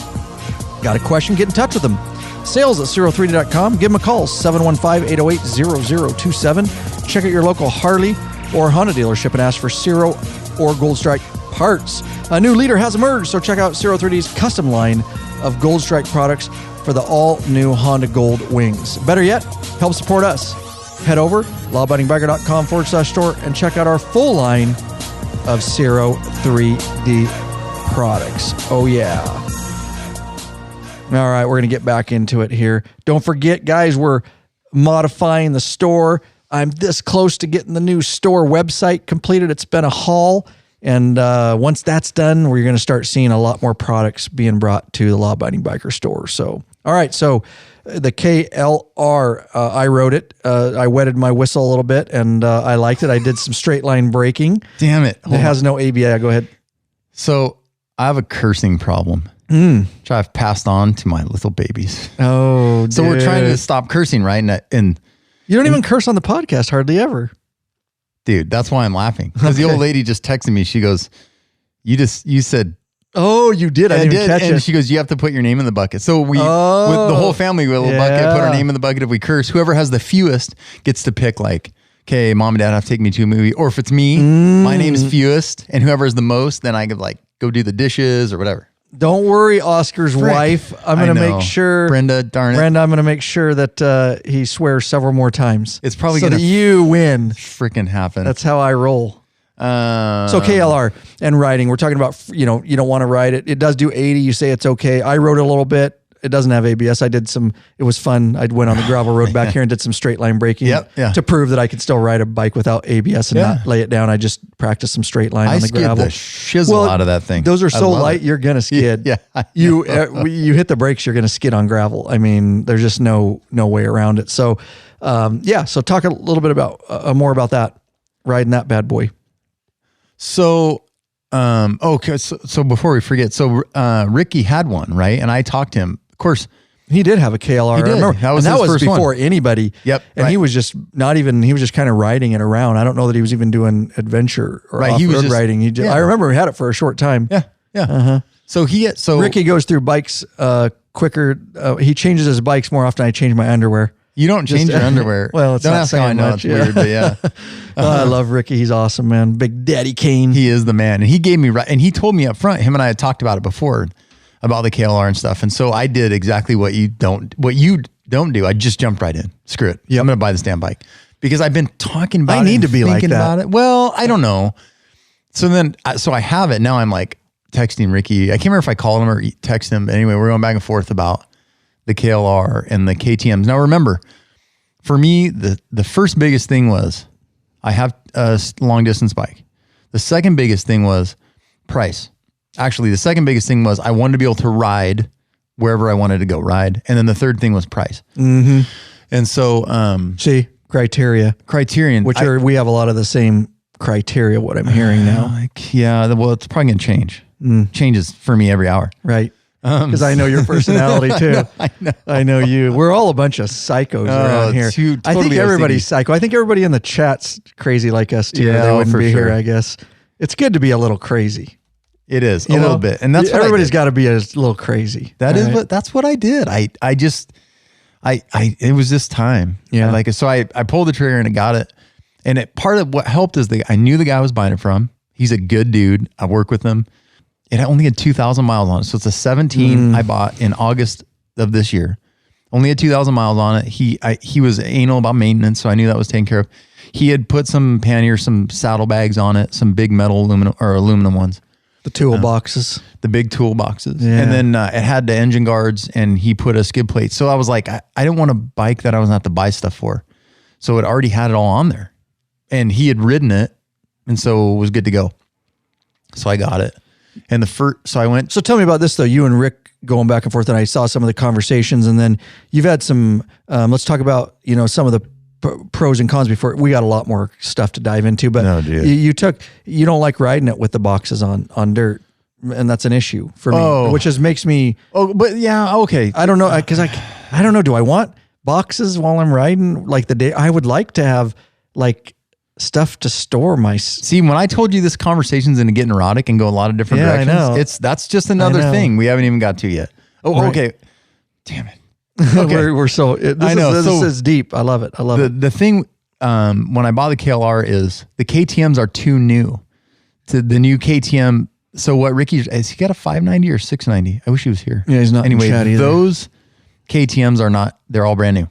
Got a question? Get in touch with them. Sales at 03D.com. Give them a call, 715-808-0027. Check out your local Harley or Honda dealership and ask for Zero or Gold Strike parts. A new leader has emerged, so check out 03D's custom line of Gold Strike products for the all-new Honda Gold Wings. Better yet, help support us. Head over, lawabidingbiker.com/store and check out our full line of 03D products. Oh, yeah. All right, we're going to get back into it here. Don't forget, guys, we're modifying the store. I'm this close to getting the new store website completed. It's been a haul. And once that's done, we're going to start seeing a lot more products being brought to the Law Abiding Biker store. So, all right. So the KLR, I wrote it. I wetted my whistle a little bit and I liked it. I did some straight line braking. Damn it. It has no ABI. Go ahead. So I have a cursing problem. Which I've passed on to my little babies. Oh, dude. So we're trying to stop cursing, right? And you don't even curse on the podcast hardly ever. Dude, that's why I'm laughing. Because the old lady just texted me. She goes, you said, oh, you did. I didn't even catch it. She goes, you have to put your name in the bucket. So we, with the whole family, we have a little bucket, put our name in the bucket. If we curse, whoever has the fewest gets to pick like, okay, mom and dad have to take me to a movie. Or if it's me, my name is fewest. And whoever is the most, then I could like go do the dishes or whatever. Don't worry, Oscar's wife. I'm going to make sure. Brenda, darn it. I'm going to make sure that he swears several more times. It's probably so going to you win. Freaking happen. That's how I roll. So KLR and riding, we're talking about, you don't want to ride it. It does do 80. You say it's okay. I rode it a little bit. It doesn't have ABS. It was fun. I went on the gravel road back here and did some straight line braking to prove that I could still ride a bike without ABS and not lay it down. I just practiced some straight line on the gravel. I skid the shizzle out of that thing. Those are so light, you're going to skid. You hit the brakes, you're going to skid on gravel. I mean, there's just no way around it. So, so talk a little bit about, more about that, riding that bad boy. So, okay. So before we forget, Ricky had one, right? And I talked to him. Of course, he did have a KLR. He did. I remember. That was before one. Anybody. Yep. And he was just he was just kind of riding it around. I don't know that he was even doing adventure or off-road riding. I remember he had it for a short time. Yeah. Yeah. So Ricky goes through bikes quicker. He changes his bikes more often. I change my underwear. You don't change your underwear. Well, it's don't not ask how I know. It's weird, but yeah. I love Ricky. He's awesome, man. Big Daddy Kane. He is the man. And he gave me, and he told me up front, him and I had talked about it before, about the KLR and stuff. And so I did exactly what you don't do. I just jumped right in. Screw it. I'm going to buy this damn bike because I've been talking about it. I need to be like that. About it. Well, I don't know. So then, I have it. Now I'm like texting Ricky. I can't remember if I called him or text him. But anyway, we're going back and forth about the KLR and the KTMs. Now remember, for me, the first biggest thing was I have a long distance bike. The second biggest thing was price. Actually, the second biggest thing was I wanted to be able to ride wherever I wanted to go ride. And then the third thing was price. Mm-hmm. And so, criterion, we have a lot of the same criteria. What I'm hearing now. Well, it's probably going to change. Changes for me every hour. Right. Because I know your personality too. I know you. We're all a bunch of psychos around here. I think everybody's psycho. I think everybody in the chat's crazy like us too. They wouldn't be here, I guess. It's good to be a little crazy. It is a little bit, and that's everybody's got to be a little crazy. That's what I did. It was this time. Yeah. So I pulled the trigger and I got it. And part of what helped is I knew the guy I was buying it from. He's a good dude. I work with him. It only had 2,000 miles on it. So it's a 17 I bought in August of this year. Only had 2,000 miles on it. He was anal about maintenance, so I knew that was taken care of. He had put some panniers, some saddlebags on it, some big metal aluminum ones. The toolboxes. The big toolboxes. Yeah. And then it had the engine guards, and he put a skid plate. So I was like, I didn't want a bike that I was going to have to buy stuff for. So it already had it all on there. And he had ridden it, and so it was good to go. So I got it. And so I went. So tell me about this though. You and Rick going back and forth, and I saw some of the conversations, and then you've had some. Let's talk about some of the pros and cons before we got a lot more stuff to dive into. But No, dude. you don't like riding it with the boxes on dirt, and that's an issue for me, which makes me. Oh, but yeah, okay. I don't know because I don't know. Do I want boxes while I'm riding? Like the day I would like to have like stuff to store my. See, when I told you this conversation's going to get neurotic and go a lot of different directions, I know. That's just another thing we haven't even got to yet. Oh, Right. okay. Damn it. Okay. we're so. I know. This is deep. I love it. I love it. The thing when I bought the KLR is the KTMs are too new to the new KTM. So what Ricky has he got a 590 or 690? I wish he was here. Yeah, he's not. Anyway, either. those KTMs are not. They're all brand new.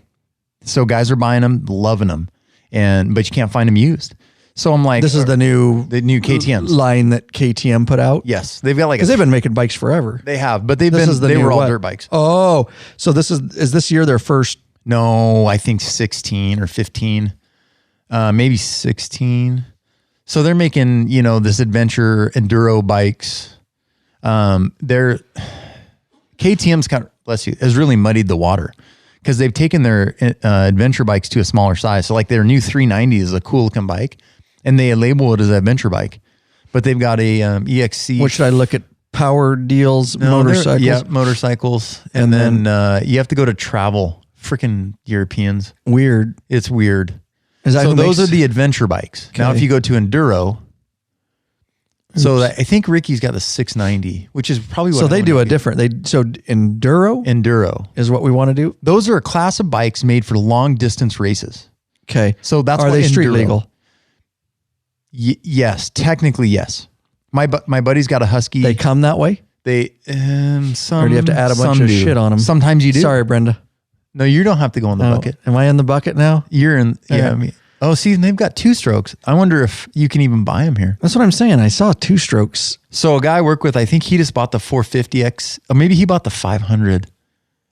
So guys are buying them, loving them, but you can't find them used. So I'm like, this is the new KTMs line that KTM put out. Yes, they've got like Because they've been making bikes forever. They have, but they new were all what? dirt bikes. Oh, so is this year their first? No, I think 16 or 15, maybe 16. So they're making, this adventure enduro bikes. They're KTM's kind of, bless you, has really muddied the water because they've taken their adventure bikes to a smaller size. So like their new 390 is a cool looking bike, and they label it as an adventure bike, but they've got a EXC. What should I look at? Power deals, motorcycles. Yeah, motorcycles, and then you have to go to travel. Freaking Europeans. Weird. It's weird. Is that so those are the adventure bikes. Okay. Now, if you go to enduro, I think Ricky's got the 690, which is probably what. So they do a different. So enduro is what we want to do. Those are a class of bikes made for long distance races. Okay. So that's are they street legal? Yes, technically yes. My buddy's got a Husky. They come that way. They some. Or do you have to add a bunch of shit on them? Sometimes you do. Sorry, Brenda. No, you don't have to go in the bucket. Am I in the bucket now? You're in. Yeah. I mean, see, they've got 2 strokes. I wonder if you can even buy them here. That's what I'm saying. I saw 2 strokes. So a guy I work with, I think he just bought the 450X, or maybe he bought the 500.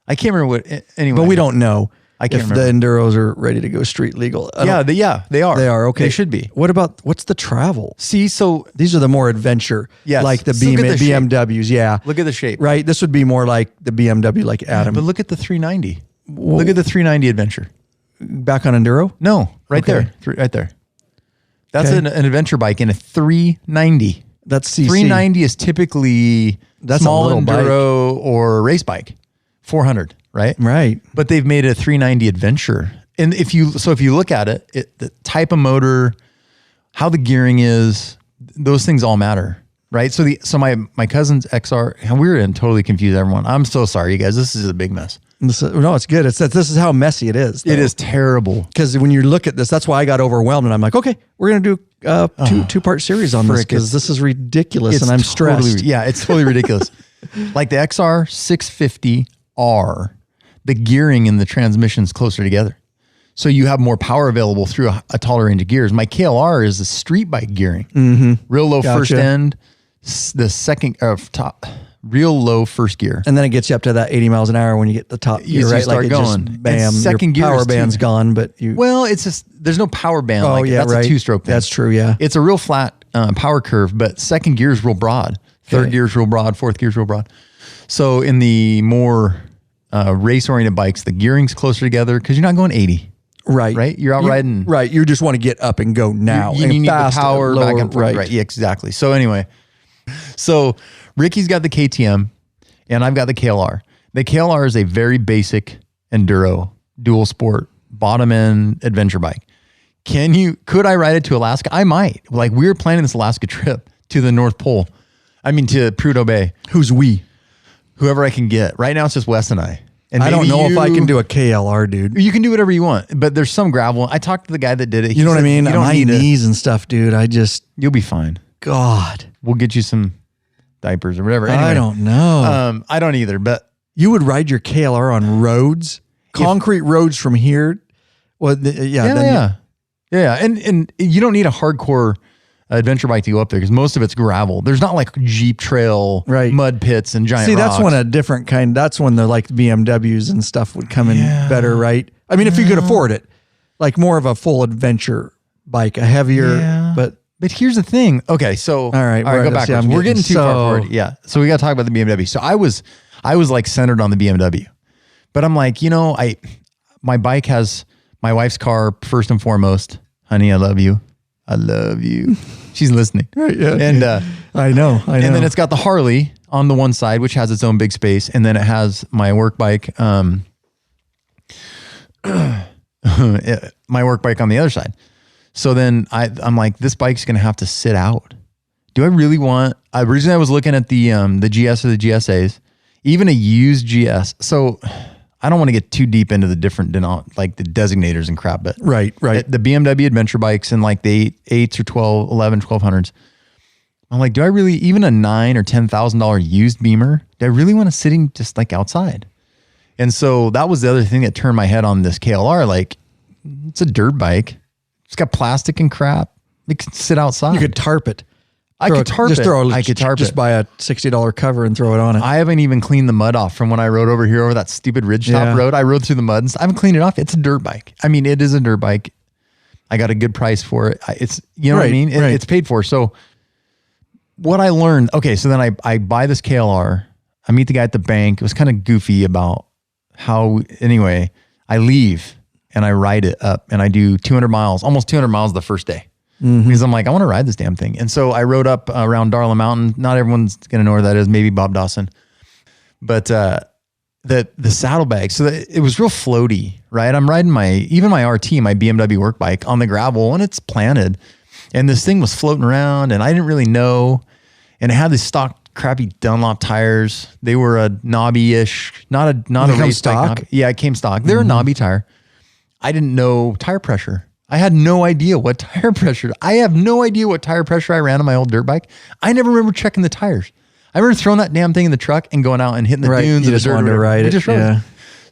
I can't remember what. Anyway, but we don't know. I can't if remember. the enduros are ready to go street legal. They are. They are. Okay. They should be. What's the travel? See, so these are the more adventure, like the BMWs. Yeah. Look at the shape. Right. This would be more like the BMW, like Adam. But look at the 390. Whoa. Look at the 390 Adventure. Back on enduro? No, right there. Right there. That's an adventure bike in a 390. That's CC. 390 is typically small enduro or race bike. 400, right? Right. But they've made a 390 Adventure. And if you look at it, the type of motor, how the gearing is, those things all matter. Right. So my cousin's XR, and we were in totally confused everyone. I'm so sorry, you guys. This is a big mess. No, it's good. This is how messy it is. Though. It is terrible. Because when you look at this, that's why I got overwhelmed and I'm like, okay, we're going to do two-part series on this because this is ridiculous and I'm stressed. It's totally ridiculous. Like the XR 650R, the gearing and the transmission's closer together. So you have more power available through a taller range of gears. My KLR is a street bike gearing. Real low first end, the second top, real low first gear. And then it gets you up to that 80 miles an hour when you get the top. You right, start like going. Just, bam, second your gear power band's gone, but you... Well, it's just, there's no power band. Oh, that's a 2-stroke thing. That's true, yeah. It's a real flat power curve, but second gear is real broad. Third gear is real broad. Fourth gear is real broad. So in the more race-oriented bikes, the gearing's closer together because you're not going 80. Right. You're out riding. Right. You just want to get up and go now. You need the power back and forth. Right. Yeah, exactly. So anyway, Ricky's got the KTM and I've got the KLR. The KLR is a very basic enduro dual sport bottom end adventure bike. Could I ride it to Alaska? I might. Like we were planning this Alaska trip to the North Pole. I mean to Prudhoe Bay. Who's we? Whoever I can get. Right now it's just Wes and I. And I don't know if I can do a KLR, dude. You can do whatever you want, but there's some gravel. I talked to the guy that did it. You know what I mean? My knees and stuff, dude. You'll be fine. God. We'll get you some diapers or whatever. Anyway, I don't know. I don't either, but. You would ride your KLR on roads? Concrete roads from here? Well, yeah. And you don't need a hardcore adventure bike to go up there because most of it's gravel. There's not like Jeep trail, mud pits and giant rocks. That's when a different kind. That's when the like BMWs and stuff would come in better, right? I mean, if you could afford it, like more of a full adventure bike, a heavier, but here's the thing. Okay, so all right, go back. We're getting too far forward. Yeah, so we got to talk about the BMW. So I was like centered on the BMW, but I'm like, my my wife's car, first and foremost. Honey, I love you. I love you. She's listening. Right, yeah. And I know. And then it's got the Harley on the one side, which has its own big space. And then it has my work bike, my work bike on the other side. So then I'm like, this bike's going to have to sit out. Do I really want, originally I was looking at the GS or the GSAs, even a used GS. So I don't want to get too deep into the different, like the designators and crap, but right. The BMW adventure bikes and like the 8s or 1200s. I'm like, do I really, even a $9,000 or $10,000 used Beamer, do I really want to sitting just like outside? And so that was the other thing that turned my head on this KLR. Like, it's a dirt bike. It's got plastic and crap. It can sit outside. You could tarp it. I could tarp it. Just buy a $60 cover and throw it on it. I haven't even cleaned the mud off from when I rode over here over that stupid ridgetop road. I rode through the mud and I haven't cleaned it off. It's a dirt bike. I mean, it is a dirt bike. I got a good price for it. It's, you know what I mean? It's paid for. So what I learned, okay, so then I buy this KLR. I meet the guy at the bank. It was kind of goofy about how, anyway, I leave and I ride it up and I do 200 miles, almost 200 miles the first day. Because I'm like, I want to ride this damn thing. And so I rode up around Darla Mountain. Not everyone's going to know where that is. Maybe Bob Dawson. But the saddlebag, so it was real floaty, right? I'm riding my RT, my BMW work bike on the gravel and it's planted. And this thing was floating around and I didn't really know. And it had these stock crappy Dunlop tires. They were a knobby-ish, not a race stock. Yeah, it came stock. They're a knobby tire. I didn't know tire pressure. I had no idea what tire pressure. I have no idea what tire pressure I ran on my old dirt bike. I never remember checking the tires. I remember throwing that damn thing in the truck and going out and hitting the dunes. You just wanted to ride it. Yeah.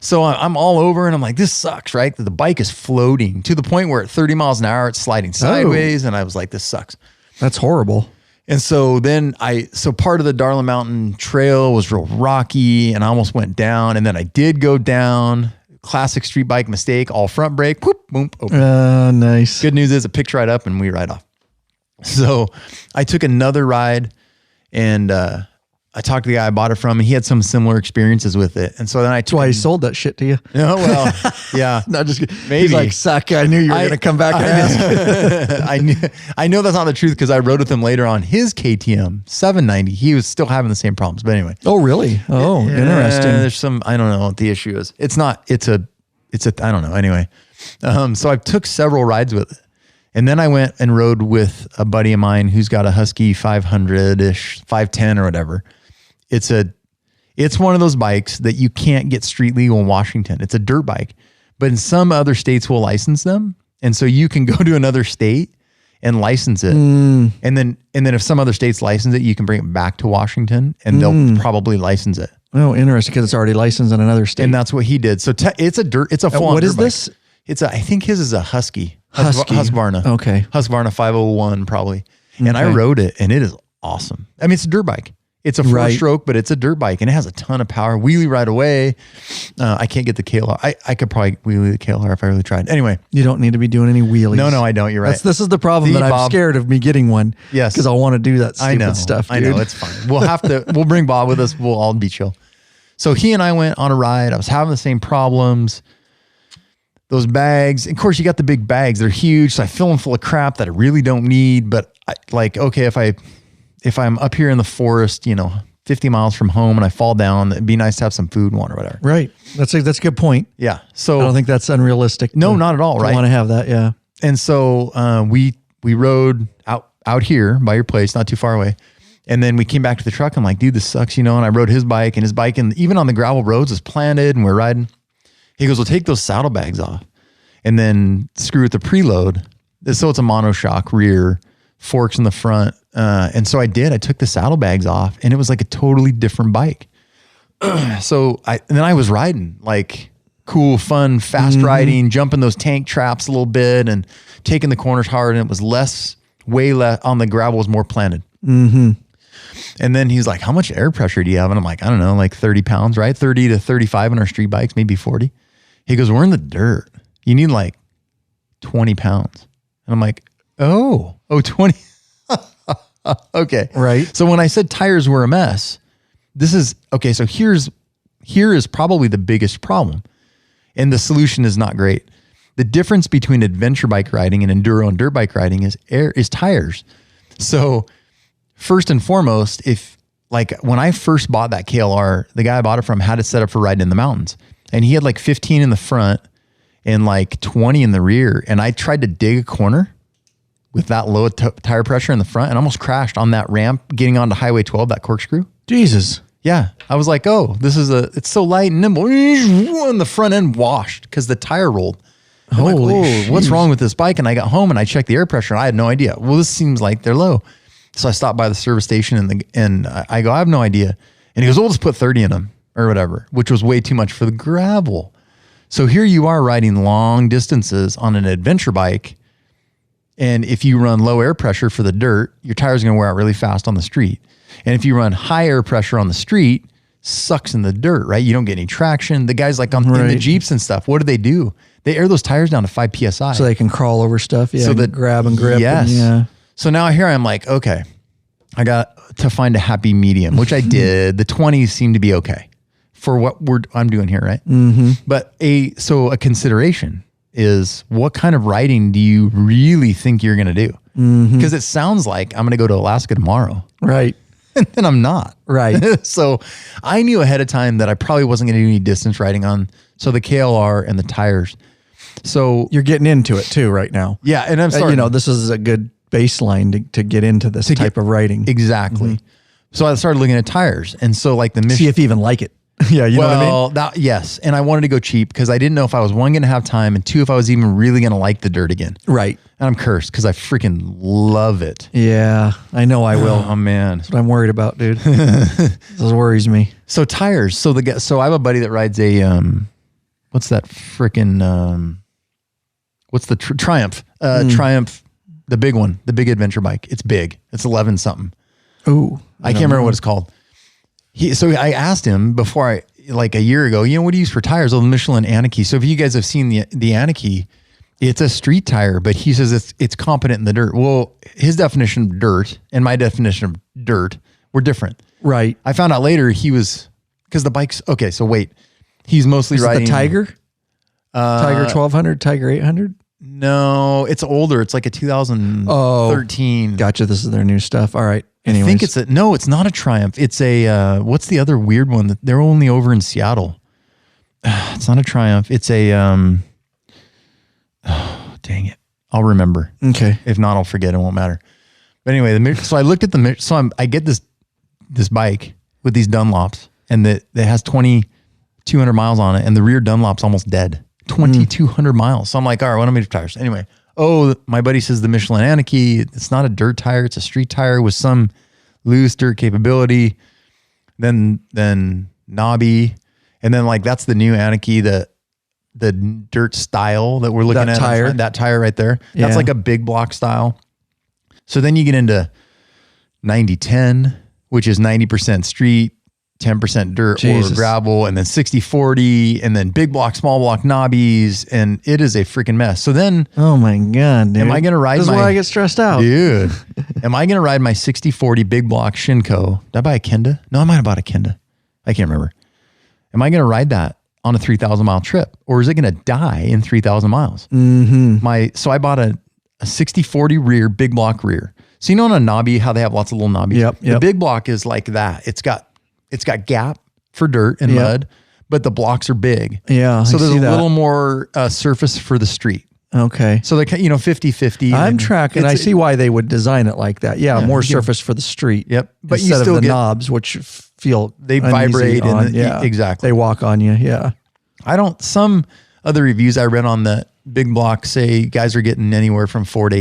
So I'm all over and I'm like, this sucks, right? The bike is floating to the point where at 30 miles an hour, it's sliding sideways. And I was like, this sucks. That's horrible. And so then so part of the Darla Mountain trail was real rocky and I almost went down. And then I did go down. Classic street bike mistake, all front brake, whoop, boom, open. Nice. Good news is it picks right up and we ride off. So I took another ride and I talked to the guy I bought it from and he had some similar experiences with it. And so then that's why he sold that shit to you. No, well, yeah. Not just maybe. He's like, suck, I knew you were going to come back and ask. I know that's not the truth because I rode with him later on his KTM 790. He was still having the same problems. But anyway. Oh, really? Oh, interesting. There's some, I don't know what the issue is. It's a, I don't know. Anyway. So I took several rides with it. And then I went and rode with a buddy of mine who's got a Husky 500-ish, 510 or whatever. It's one of those bikes that you can't get street legal in Washington. It's a dirt bike, but in some other states will license them. And so you can go to another state and license it. And then if some other states license it, you can bring it back to Washington and they'll probably license it. Oh, interesting. Because it's already licensed in another state. And that's what he did. So it's a full on what dirt is this? Bike. I think his is a Husky. Husqvarna. Okay. Husqvarna 501 probably. And I rode it and it is awesome. I mean, it's a dirt bike. It's a four-stroke, but it's a dirt bike, and it has a ton of power. Wheelie right away. I can't get the KLR. I could probably wheelie the KLR if I really tried. Anyway. You don't need to be doing any wheelies. No, I don't. You're right. This is the problem that I'm scared of me getting one. Yes. Because I want to do that stupid stuff, dude. I know. It's fine. We'll bring Bob with us. We'll all be chill. So he and I went on a ride. I was having the same problems. Those bags. Of course, you got the big bags. They're huge, so I fill them full of crap that I really don't need. But if I'm up here in the forest, 50 miles from home and I fall down, it'd be nice to have some food and water or whatever. Right. That's a good point. Yeah. So I don't think that's unrealistic. No, not at all. Right. I want to have that. Yeah. And so we rode out here by your place, not too far away. And then we came back to the truck. I'm like, dude, this sucks, and I rode his bike and even on the gravel roads is planted and we're riding. He goes, well, take those saddlebags off and then screw with the preload. So it's a monoshock rear, forks in the front. And so I did. I took the saddlebags off and it was like a totally different bike. So then I was riding like cool, fun, fast riding, jumping those tank traps a little bit and taking the corners hard. And it was way less on the gravel was more planted. And then he's like, how much air pressure do you have? And I'm like, I don't know, like 30 pounds, right? 30 to 35 on our street bikes, maybe 40. He goes, we're in the dirt. You need like 20 pounds. And I'm like, oh, 20. Okay. Right. So when I said tires were a mess, this is, okay, so here is probably the biggest problem. And the solution is not great. The difference between adventure bike riding and enduro and dirt bike riding is tires. So first and foremost, if like when I first bought that KLR, the guy I bought it from had it set up for riding in the mountains, and he had like 15 in the front and like 20 in the rear. And I tried to dig a corner with that low tire pressure in the front and almost crashed on that ramp getting onto Highway 12, that corkscrew. Jesus. Yeah. I was like, oh, it's so light and nimble. And the front end washed because the tire rolled. Holy what's wrong with this bike? And I got home and I checked the air pressure and I had no idea. Well, this seems like they're low. So I stopped by the service station and I go, I have no idea. And he goes, we'll just put 30 in them or whatever, which was way too much for the gravel. So here you are riding long distances on an adventure bike. And if you run low air pressure for the dirt, your tires are going to wear out really fast on the street. And if you run high air pressure on the street, sucks in the dirt, right? You don't get any traction. The guys like in the Jeeps and stuff, what do? They air those tires down to 5 PSI. So they can crawl over stuff. Yeah. So that grab and grip. Yes. And, yeah. So now here I'm like, okay, I got to find a happy medium, which I did. The 20s seem to be okay for what I'm doing here, right? Mm-hmm. But a consideration is what kind of riding do you really think you're going to do? Because it sounds like I'm going to go to Alaska tomorrow. Right. And I'm not. Right. So I knew ahead of time that I probably wasn't going to do any distance riding on. So the KLR and the tires. So you're getting into it too right now. Yeah. And I'm starting. This is a good baseline to get into this type of riding. Exactly. Mm-hmm. So I started looking at tires. And so like the mission. See if you even like it. Yeah. You know what I mean? Yes. And I wanted to go cheap because I didn't know if I was one, going to have time, and two, if I was even really going to like the dirt again. Right. And I'm cursed because I freaking love it. Yeah. I know I will. Oh man. That's what I'm worried about, dude. This worries me. So tires. So I have a buddy that rides a, what's that freaking, what's the Triumph? Triumph, the big one, the big adventure bike. It's big. It's 11 something. Ooh. I can't remember what it's called. So I asked him before like a year ago, what do you use for tires? Oh, the Michelin Anarchy. So if you guys have seen the Anarchy, it's a street tire, but he says it's competent in the dirt. Well, his definition of dirt and my definition of dirt were different. Right. I found out later because the bike's, okay, so wait. He's mostly riding. The Tiger? Tiger 1200, Tiger 800? No, it's older. It's like a 2013. Gotcha. This is their new stuff. All right. Anyways. I think it's not a Triumph. It's a, what's the other weird one that they're only over in Seattle? It's not a Triumph. It's a, dang it. I'll remember. Okay. If not, I'll forget. It won't matter. But anyway, so I looked at I get this bike with these Dunlops and it has 2,200 miles on it and the rear Dunlop's almost dead. 2,200 miles. So I'm like, all right, what am I do for tires? Anyway. Oh, my buddy says the Michelin Anarchy, it's not a dirt tire, it's a street tire with some loose dirt capability. Then knobby. And then like that's the new Anarchy, the dirt style that we're looking at. That tire right there. Yeah. That's like a big block style. So then you get into 90-10, which is 90% street, 10% dirt or gravel, and then 60-40, and then big block, small block knobbies, and it is a freaking mess. So then, oh my God, dude. Am I going to ride this is why I get stressed out. Dude, am I going to ride my 60-40 big block Shinko? Did I buy a Kenda? No, I might have bought a Kenda. I can't remember. Am I going to ride that on a 3,000 mile trip, or is it going to die in 3,000 miles? Mm-hmm. So I bought a 60-40 rear, big block rear. So you know on a knobby, how they have lots of little knobbies? Yep. The big block is like that. It's got gap for dirt and mud, but the blocks are big. Yeah. So there's a little more surface for the street. Okay. So they 50-50. I'm tracking. I see why they would design it like that. Yeah. More surface for the street. Yep. But you still get knobs, which feel they vibrate. Exactly. They walk on you. Yeah. Some other reviews I read on the big block say guys are getting anywhere from 4,000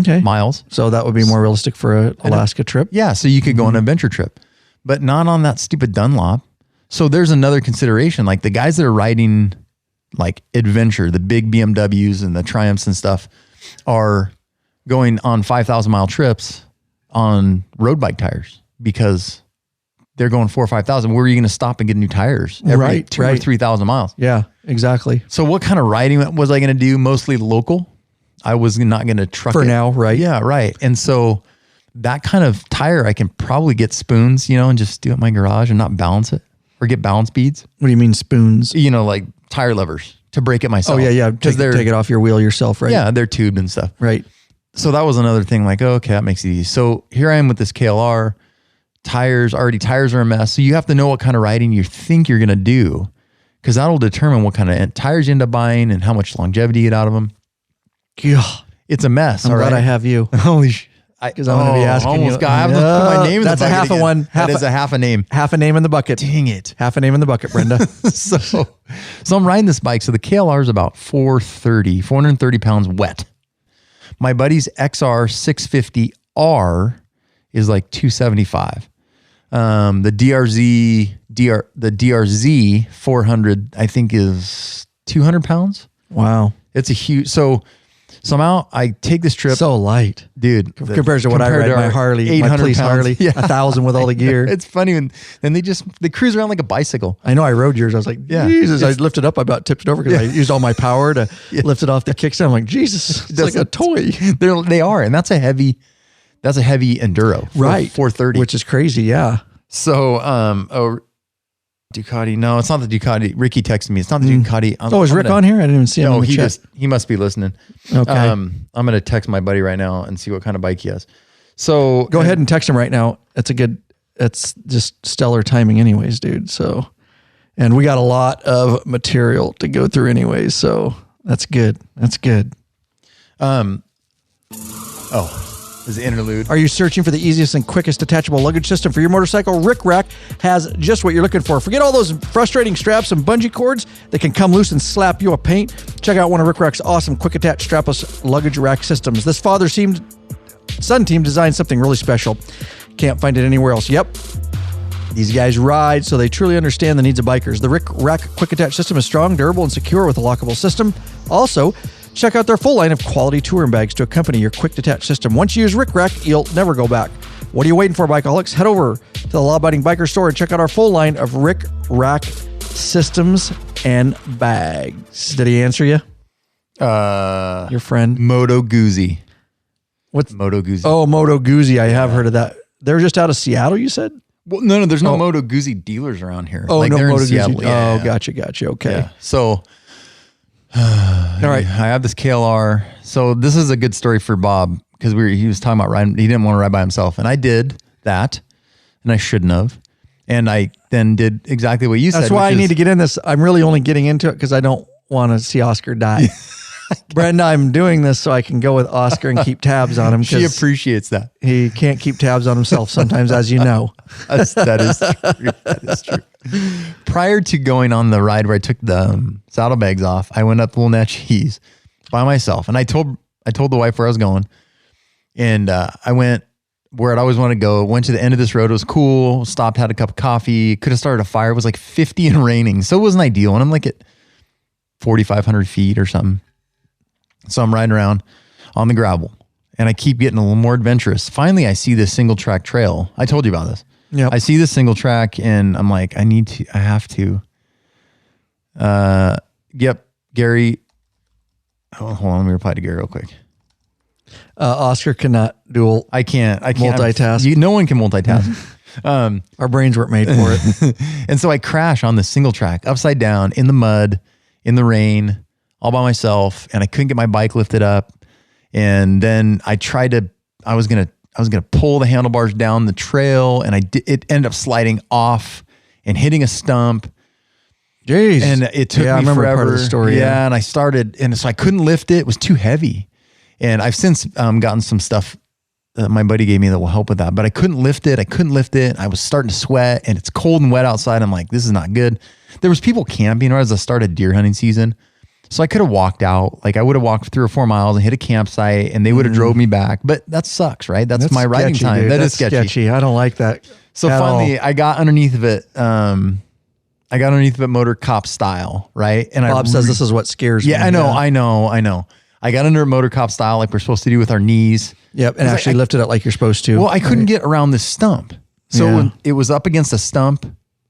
to 8,000 miles. So that would be more realistic for an Alaska trip. Yeah. So you could go on an adventure trip. But not on that stupid Dunlop. So there's another consideration. Like the guys that are riding like adventure, the big BMWs and the Triumphs and stuff are going on 5,000 mile trips on road bike tires because they're going 4,000 or 5,000. Where are you going to stop and get new tires every 2,000 or 3,000 miles? Yeah, exactly. So what kind of riding was I going to do? Mostly local. I was not going to truck for now, right? Yeah, right. And so that kind of tire, I can probably get spoons, and just do it in my garage and not balance it. or get balance beads. What do you mean spoons? You know, like tire levers to break it myself. Oh yeah. Because take it off your wheel yourself, right? Yeah, they're tubed and stuff. Right. So that was another thing, like, okay, that makes it easy. So here I am with this KLR, tires are a mess. So you have to know what kind of riding you think you're going to do, because that'll determine what kind of tires you end up buying and how much longevity you get out of them. Yeah. It's a mess. I'm glad I have you. Holy shit. Because I'm going to be asking you. I have to put my name in the bucket. That's a half again. of one. That is a half a name. Half a name in the bucket. Dang it. Half a name in the bucket, Brenda. So I'm riding this bike. So the KLR is about 430 pounds wet. My buddy's XR 650R is like 275. The DRZ 400, I think, is 200 pounds. Wow. It's a huge, so somehow I take this trip. So light. Dude. Compared to what I ride my Harley, my police pounds. Harley, 1,000 with all the gear. It's funny when, and they cruise around like a bicycle. I know I rode yours. I was like, Jesus, I lifted up. I about tipped it over because I used all my power to lift it off the kickstand. I'm like, Jesus, it's like a toy. They are. And that's a heavy enduro. Right. 430. Which is crazy. Yeah. So, Ducati. No, it's not the Ducati. Ricky texted me. It's not the Ducati. Is Rick on here? I didn't even see him. No, in the chat. he must be listening. Okay. I'm going to text my buddy right now and see what kind of bike he has. So go ahead and text him right now. It's just stellar timing anyways, dude. So, and we got a lot of material to go through anyways. So that's good. That's good. Is the interlude. Are you searching for the easiest and quickest detachable luggage system for your motorcycle? Rick Rack has just what you're looking for. Forget all those frustrating straps and bungee cords that can come loose and slap you a paint. Check out one of Rick Rack's awesome quick attach strapless luggage rack systems. This son team designed something really special. Can't find it anywhere else. Yep. These guys ride, so they truly understand the needs of bikers. The Rick Rack quick attach system is strong, durable, and secure with a lockable system. Also, check out their full line of quality touring bags to accompany your quick detach system. Once you use Rick Rack, you'll never go back. What are you waiting for, bikeaholics? Head over to the Law-Abiding Biker store and check out our full line of Rick Rack systems and bags. Did he answer you? Your friend? Moto Guzzi. What's Moto Guzzi? Oh, Moto Guzzi. I have heard of that. They're just out of Seattle, you said? Well, no, there's no Moto Guzzi dealers around here. Oh, no, they're Moto in Seattle. Guzzi. Yeah. Oh, gotcha. Okay. Yeah. So, all right. I have this KLR. So this is a good story for Bob because he was talking about riding. He didn't want to ride by himself, and I did that, and I shouldn't have. And I then did exactly what you said. That's why I need to get in this. I'm really only getting into it because I don't want to see Oscar die. Brenda, I'm doing this so I can go with Oscar and keep tabs on him. She appreciates that. He can't keep tabs on himself sometimes, as you know. That is true. That is true. Prior to going on the ride where I took the saddlebags off, I went up the Little Natchez by myself, and I told the wife where I was going, and I went where I'd always want to go. Went to the end of this road. It was cool. Stopped, had a cup of coffee. Could have started a fire. It was like 50 and raining, so it wasn't ideal. And I'm like at 4,500 feet or something. So I'm riding around on the gravel, and I keep getting a little more adventurous. Finally, I see this single track trail. I told you about this. Yep. I see this single track, and I'm like, I have to. Yep, Gary. Oh, hold on, let me reply to Gary real quick. Oscar cannot dual. I can't multitask. No one can multitask. Our brains weren't made for it. And so I crash on this single track, upside down, in the mud, in the rain, all by myself, and I couldn't get my bike lifted up. And then I was gonna pull the handlebars down the trail, and it ended up sliding off and hitting a stump. Jeez. And it took me I remember forever. Part of the story. Yeah, and I started, and so I couldn't lift it. It was too heavy. And I've since gotten some stuff that my buddy gave me that will help with that, but I couldn't lift it. I was starting to sweat, and it's cold and wet outside. I'm like, this is not good. There was people camping as I started deer hunting season. So I could have walked out. Like I would have walked 3 or 4 miles and hit a campsite, and they would have drove me back. But that sucks, right? That's my riding sketchy, time. Dude. That That's is sketchy. I don't like that. So finally, I got underneath of it. I got underneath of it motor cop style, right? And Bob says this is what scares me. Yeah, I know. I got under motor cop style like we're supposed to do with our knees. Yep, and actually lifted it like you're supposed to. Well, I couldn't get around this stump. So when it was up against a stump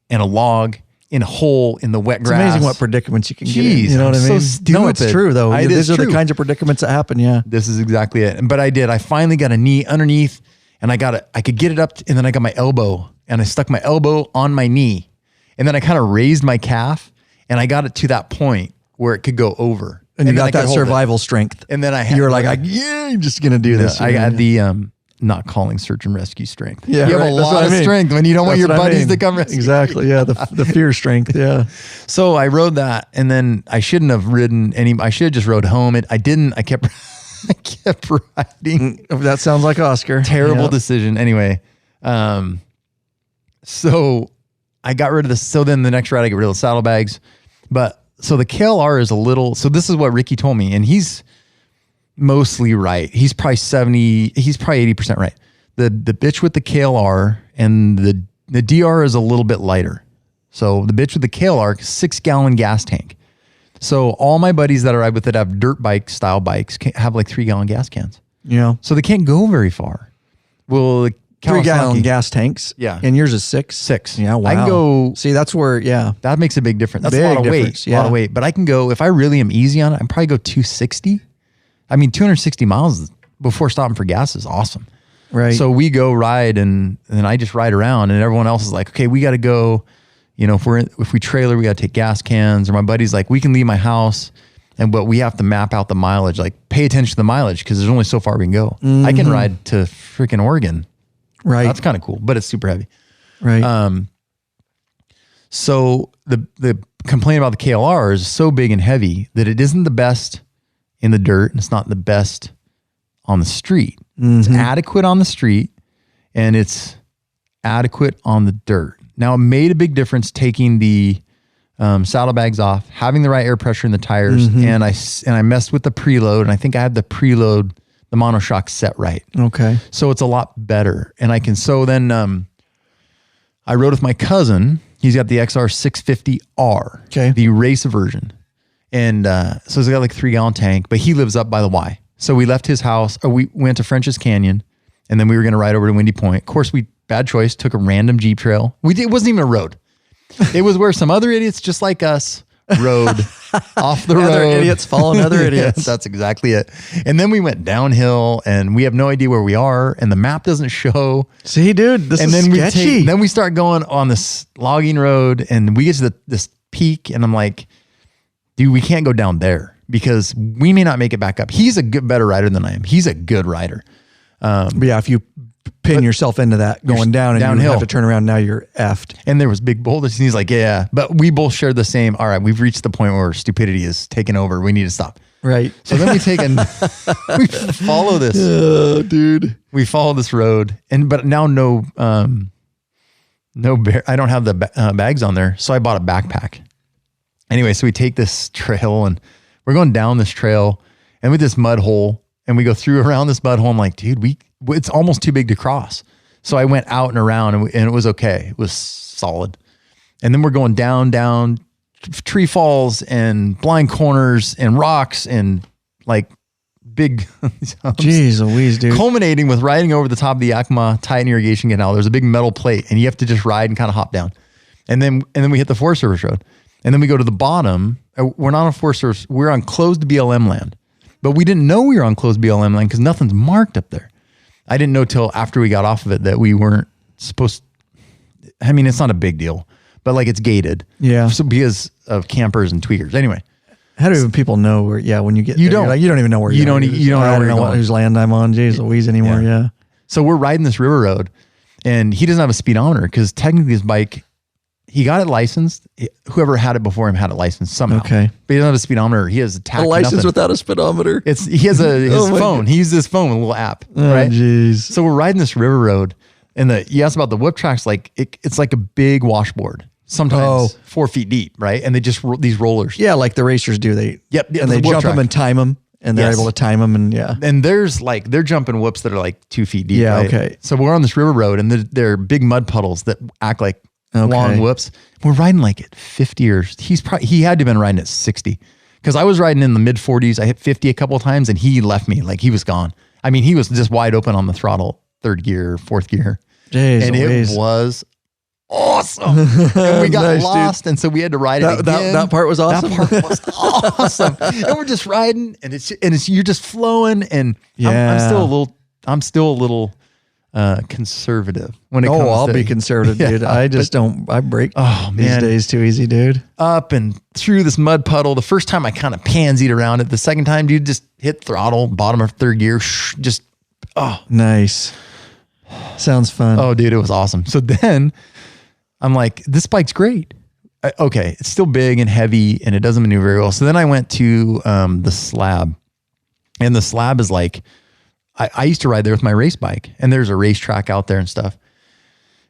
and a log in a hole in the wet grass. It's amazing what predicaments you can get in. You know what I mean? So stupid. No, it's true though. These are the kinds of predicaments that happen. Yeah. This is exactly it. But I did. I finally got a knee underneath, and I could get it up, and then I got my elbow, and I stuck my elbow on my knee. And then I kind of raised my calf and I got it to that point where it could go over. And you got that survival strength. And then I had, you were like, I'm just going to do this. I had the, not calling search and rescue strength. Yeah, you have a lot of strength when you don't want your buddies to come rescue. Exactly. Yeah. The fear strength. Yeah. So I rode that, and then I shouldn't have ridden I should have just rode home. I didn't. I kept riding. That sounds like Oscar. Terrible decision. Anyway, so I got rid of this. So then the next ride I get rid of the saddlebags. But so the KLR is a little. So this is what Ricky told me, and he's mostly right. He's probably 80% right. The bitch with the KLR and the DR is a little bit lighter. So the bitch with the KLR, 6-gallon gas tank. So all my buddies that I ride with that have dirt bike style bikes have like 3-gallon gas cans. Yeah. So they can't go very far. Well, the 3-gallon gas tanks. Yeah. And yours is 6? 6. Yeah. Wow. I can go. See, that's where, that makes a big difference. That's big a lot of difference, weight. A lot of weight. But I can go, if I really am easy on it, I'd probably go 260. I mean, 260 miles before stopping for gas is awesome. Right. So we go ride and I just ride around and everyone else is like, okay, we got to go, if we trailer, we got to take gas cans. Or my buddy's like, we can leave my house but we have to map out the mileage, like pay attention to the mileage because there's only so far we can go. I can ride to freaking Oregon. Right. That's kind of cool, but it's super heavy. Right. So the complaint about the KLR is so big and heavy that it isn't the best in the dirt, and it's not the best on the street. It's adequate on the street, and it's adequate on the dirt. Now, it made a big difference taking the saddlebags off, having the right air pressure in the tires, and I messed with the preload, and I think I had the preload, the monoshock set right. Okay. So it's a lot better, and I can. So then I rode with my cousin. He's got the XR 650R, the race version. And so he's got like 3-gallon tank, but he lives up by the Y. So we left his house, or we went to French's Canyon, and then we were going to ride over to Windy Point. Of course, bad choice, took a random Jeep trail. It wasn't even a road. It was where some other idiots just like us rode off the road. Other idiots following other idiots. That's exactly it. And then we went downhill, and we have no idea where we are, and the map doesn't show. See, dude, this is sketchy. Then we start going on this logging road, and we get to this peak, and I'm like, dude, we can't go down there because we may not make it back up. He's a better rider than I am. He's a good rider. But yeah, if you pin yourself into that going down and downhill, you have to turn around, now you're effed. And there was big boulders, and he's like, yeah. But we both shared the same, all right, we've reached the point where stupidity is taking over. We need to stop. Right. So then we follow this. Oh, dude. We follow this road, but now I don't have the bags on there, so I bought a backpack. Anyway, so we take this trail and we're going down this trail and with this mud hole, and we go through around this mud hole. I'm like, dude, it's almost too big to cross. So I went out and around and it was okay. It was solid. And then we're going down tree falls and blind corners and rocks and like big jeez Louise, dude. Culminating with riding over the top of the Yakima Titan irrigation canal. There's a big metal plate and you have to just ride and kind of hop down. And then we hit the Forest Service road. And then we go to the bottom. We're not on Forest Service. We're on closed BLM land. But we didn't know we were on closed BLM land because nothing's marked up there. I didn't know till after we got off of it that we weren't supposed to. I mean, it's not a big deal, but like it's gated. Yeah. So because of campers and tweakers. Anyway. How do even people know where, when you get you there, don't. You don't even know where you don't know whose land I'm on. Jeez Louise anymore. Yeah. So we're riding this river road and he doesn't have a speedometer because technically his bike, he got it licensed. Whoever had it before him had it licensed somehow. Okay. But he doesn't have a speedometer. He has a license without a speedometer. He has his phone. He uses his phone with a little app. Oh, right? Jeez. So we're riding this river road and you asked about the whip tracks. Like it's like a big washboard, sometimes 4 feet deep. Right. And they just, these rollers. Yeah. Like the racers do. And they jump them and time them. And they're able to time them and there's like, they're jumping whoops that are like 2 feet deep. Yeah. Right? Okay. So we're on this river road and they're big mud puddles that act like long whoops. We're riding like at 50 or he had to have been riding at 60 because I was riding in the mid 40s. I hit 50 a couple of times and he left me like he was gone. I mean, he was just wide open on the throttle, 3rd gear, 4th gear. Jeez, it was awesome. And we got lost. Dude. And so we had to ride it again. That part was awesome. That part was awesome. And we're just riding and you're just flowing. And I'm still a little conservative when it comes I'll to, be conservative, dude. I just don't. I break these days too easy, dude. Up and through this mud puddle. The first time I kind of pansied around it. The second time, dude, just hit throttle, bottom of third gear, just nice. Sounds fun. Oh, dude, it was awesome. So then I'm like, this bike's great. Okay, it's still big and heavy and it doesn't maneuver very well. So then I went to the slab, and the slab is like, I used to ride there with my race bike, and there's a racetrack out there and stuff.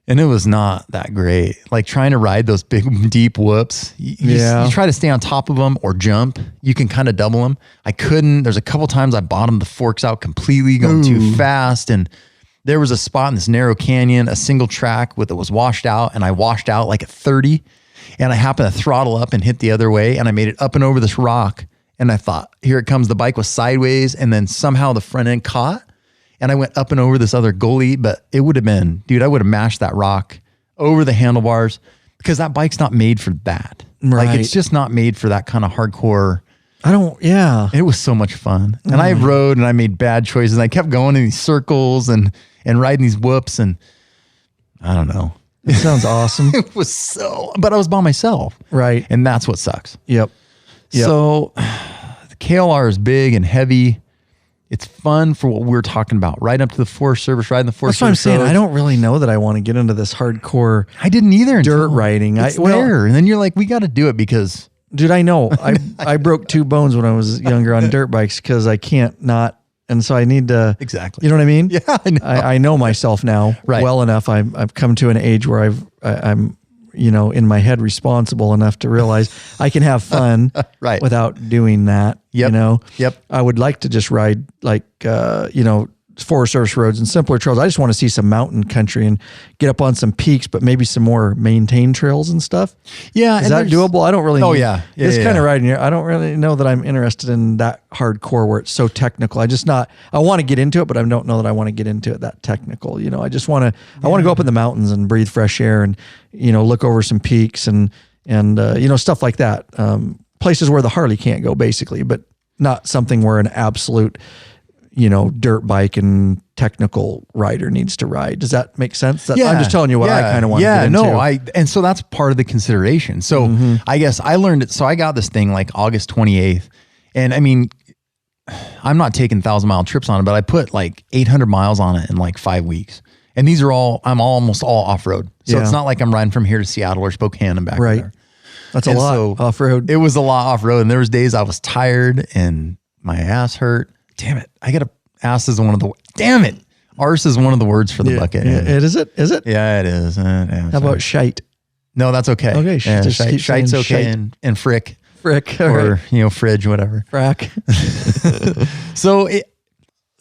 And it was not that great. Like trying to ride those big, deep whoops. You try to stay on top of them or jump. You can kind of double them. I couldn't. There's a couple times I bottomed the forks out completely, going too fast. And there was a spot in this narrow canyon, a single track that was washed out, and I washed out like at 30. And I happened to throttle up and hit the other way, and I made it up and over this rock. And I thought, here it comes. The bike was sideways, and then somehow the front end caught, and I went up and over this other gully. But it would have been, dude, I would have mashed that rock over the handlebars, because that bike's not made for that. Right. Like, it's just not made for that kind of hardcore. It was so much fun. And I rode and I made bad choices. And I kept going in these circles and riding these whoops, and I don't know. It sounds awesome. It was but I was by myself. Right. And that's what sucks. Yep. So the KLR is big and heavy. It's fun for what we're talking about. Right up to the Forest Service, riding the Forest Service. That's what I'm saying. I don't really know that I want to get into this hardcore. I didn't either. Dirt riding. It's there. And then you're like, we got to do it because. Dude, I know. I broke 2 bones when I was younger on dirt bikes because I can't not. And so I need to. Exactly. You know what I mean? Yeah, I know. I know myself now well enough. I've come to an age where I'm in my head responsible enough to realize I can have fun without doing that. Yep. I would like to just ride like, Forest Service roads and simpler trails. I just want to see some mountain country and get up on some peaks, but maybe some more maintained trails and stuff. Yeah. Is that doable? I don't really. Oh yeah. This kind of riding here, I don't really know that I'm interested in that hardcore where it's so technical. I want to get into it, but I don't know that I want to get into it that technical. I just want to, I want to go up in the mountains and breathe fresh air and, look over some peaks and stuff like that. Places where the Harley can't go basically, but not something where an absolute, dirt bike and technical rider needs to ride. Does that make sense? I'm just telling you what I kind of want to get into. And so that's part of the consideration. So I guess I learned it. So I got this thing like August 28th. And I mean, I'm not taking 1,000-mile trips on it, but I put like 800 miles on it in like 5 weeks. And these are I'm almost all off-road. So it's not like I'm riding from here to Seattle or Spokane and back there. That's a lot off-road. It was a lot off-road. And there was days I was tired and my ass hurt. Damn it. Ass is one of the, damn it. Arse is one of the words for the bucket. Yeah, is it? Is it? Yeah, it is. How about shite? No, that's okay. Okay. Shite's okay. Shite. And frick. Frick. Or, fridge, whatever. Frack. So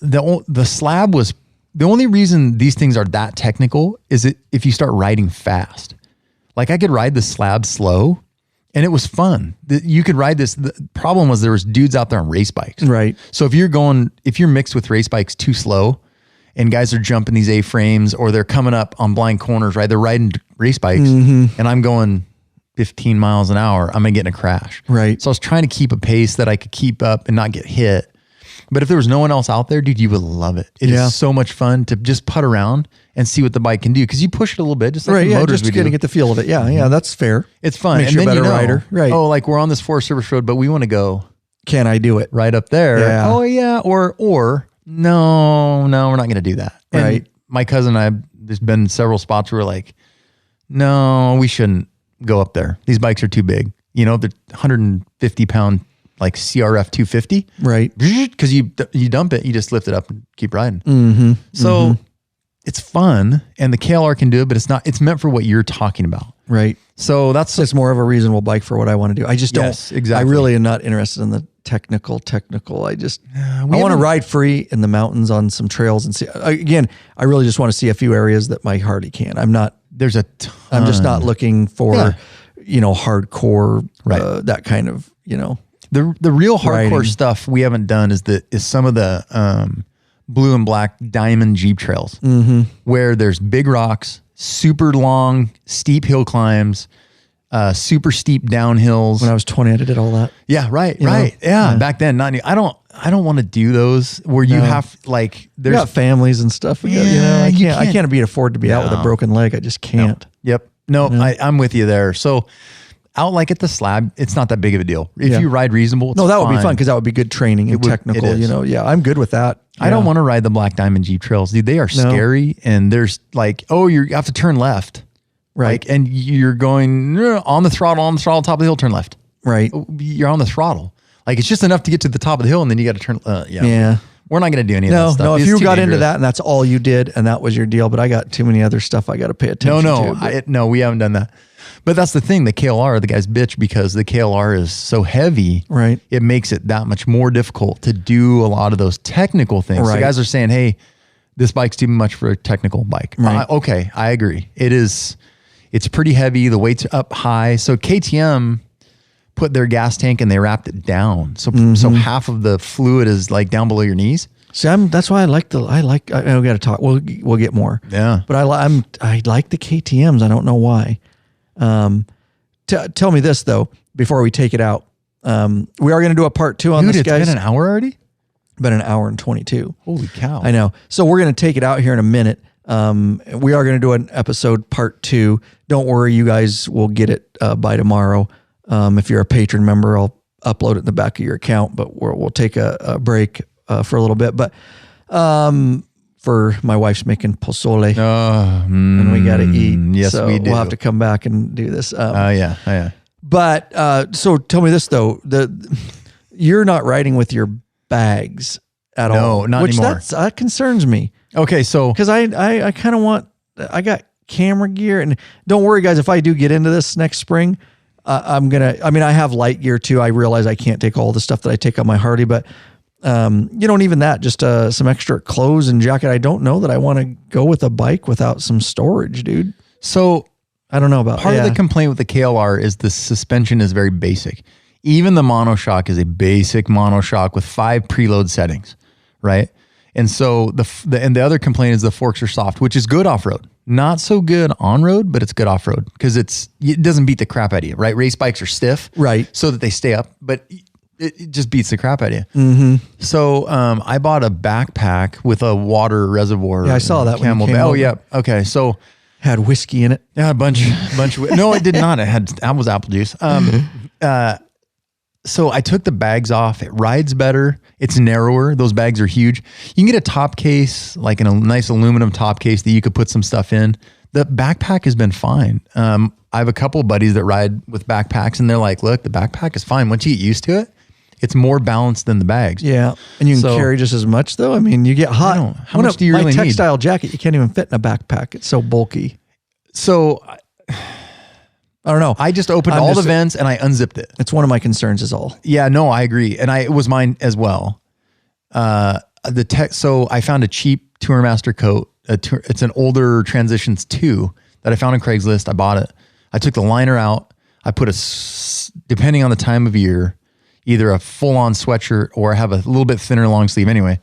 the slab was, the only reason these things are that technical is if you start riding fast. Like I could ride the slab slow and it was fun. You could ride this. The problem was there was dudes out there on race bikes. Right. So if you're mixed with race bikes too slow and guys are jumping these A-frames or they're coming up on blind corners, right? They're riding race bikes and I'm going 15 miles an hour. I'm going to get in a crash. Right. So I was trying to keep a pace that I could keep up and not get hit. But if there was no one else out there, dude, you would love it. It is so much fun to just putt around and see what the bike can do. Because you push it a little bit, just like the motors just to get the feel of it. Yeah, that's fair. It's fun. Makes you a better rider. Right. Oh, like we're on this Forest Service road, but we want to go. Can I do it? Right up there. Yeah. Oh, yeah. Or no, we're not going to do that. Right. And my cousin and I, there's been several spots where we're like, no, we shouldn't go up there. These bikes are too big. They're 150-pound like CRF 250. Right. Because you dump it, you just lift it up and keep riding. So it's fun and the KLR can do it, but it's meant for what you're talking about. Right. So it's more of a reasonable bike for what I want to do. I just don't. Yes, exactly. I really am not interested in the technical. I just, I want to ride free in the mountains on some trails and see, again, I really just want to see a few areas that my Harley can. There's a ton. I'm just not looking for, hardcore, that kind of, The real hardcore riding stuff we haven't done is some of the blue and black diamond Jeep trails where there's big rocks, super long, steep hill climbs, super steep downhills. When I was 20, I did all that. Yeah, right. Yeah, back then, I don't want to do those where you have like there's got families and stuff. I can't afford to be out with a broken leg. I just can't. No. Yep. No, I'm with you there. So out like at the slab, it's not that big of a deal. If you ride reasonable, it's that would be fun because that would be good training and technical. I'm good with that. I don't want to ride the Black Diamond Jeep trails, dude. They are scary, and there's like, you have to turn left, right? Like, and you're going on the throttle, top of the hill, turn left, right? You're on the throttle. Like it's just enough to get to the top of the hill, and then you got to turn. Yeah. We're not going to do any of that stuff. No, if you got into that and that's all you did and that was your deal, but I got too many other stuff I got to pay attention to. No, we haven't done that. But that's the thing, the KLR, the guys bitch because the KLR is so heavy. Right. It makes it that much more difficult to do a lot of those technical things. Right. So guys are saying, hey, this bike's too much for a technical bike. Right. Okay, I agree. It's pretty heavy. The weight's up high. So KTM put their gas tank and they wrapped it down. So half of the fluid is like down below your knees. See, that's why I got to talk. We'll get more. Yeah. But I like the KTMs. I don't know why. Tell me this though, before we take it out. We are going to do a part 2 on this, guys. It's been an hour already? Been an hour and 22. Holy cow. I know. So we're going to take it out here in a minute. We are going to do an episode part 2. Don't worry, you guys will get it by tomorrow. If you're a patron member, I'll upload it in the back of your account, but we'll take a break for a little bit. But for my wife's making pozole and we got to eat. Yes, so we do. We'll have to come back and do this. Yeah. But so tell me this though, you're not riding with your bags at all. No, not anymore. That concerns me. Okay, so because I kind of I got camera gear, and don't worry guys, if I do get into this next spring, I have light gear too. I realize I can't take all the stuff that I take on my Harley, but even that, just some extra clothes and jacket. I don't know that I want to go with a bike without some storage, dude. So I don't know about part of the complaint with the KLR is the suspension is very basic. Even the monoshock is a basic monoshock with 5 preload settings, right? And so the other complaint is the forks are soft, which is good off-road. Not so good on-road, but it's good off-road because it doesn't beat the crap out of you, right? Race bikes are stiff, right, so that they stay up, but it just beats the crap out of you. Mm-hmm. So I bought a backpack with a water reservoir. Yeah, I saw that. Oh, yeah. Okay, so had whiskey in it. Yeah, a bunch of. No, it did not. That was apple juice. So I took the bags off. It rides better. It's narrower. Those bags are huge. You can get a top case, like in a nice aluminum top case that you could put some stuff in. The backpack has been fine. I have a couple of buddies that ride with backpacks and they're like, look, the backpack is fine. Once you get used to it, it's more balanced than the bags. Yeah. And you can carry just as much though. I mean, you get hot. How much do you really need? My textile jacket, you can't even fit in a backpack. It's so bulky. So I don't know. I just opened all the vents and I unzipped it. It's one of my concerns is all. Yeah, no, I agree. And it was mine as well. So I found a cheap Tourmaster coat. It's an older Transitions 2 that I found on Craigslist. I bought it. I took the liner out. I put depending on the time of year, either a full-on sweatshirt or I have a little bit thinner long sleeve anyway.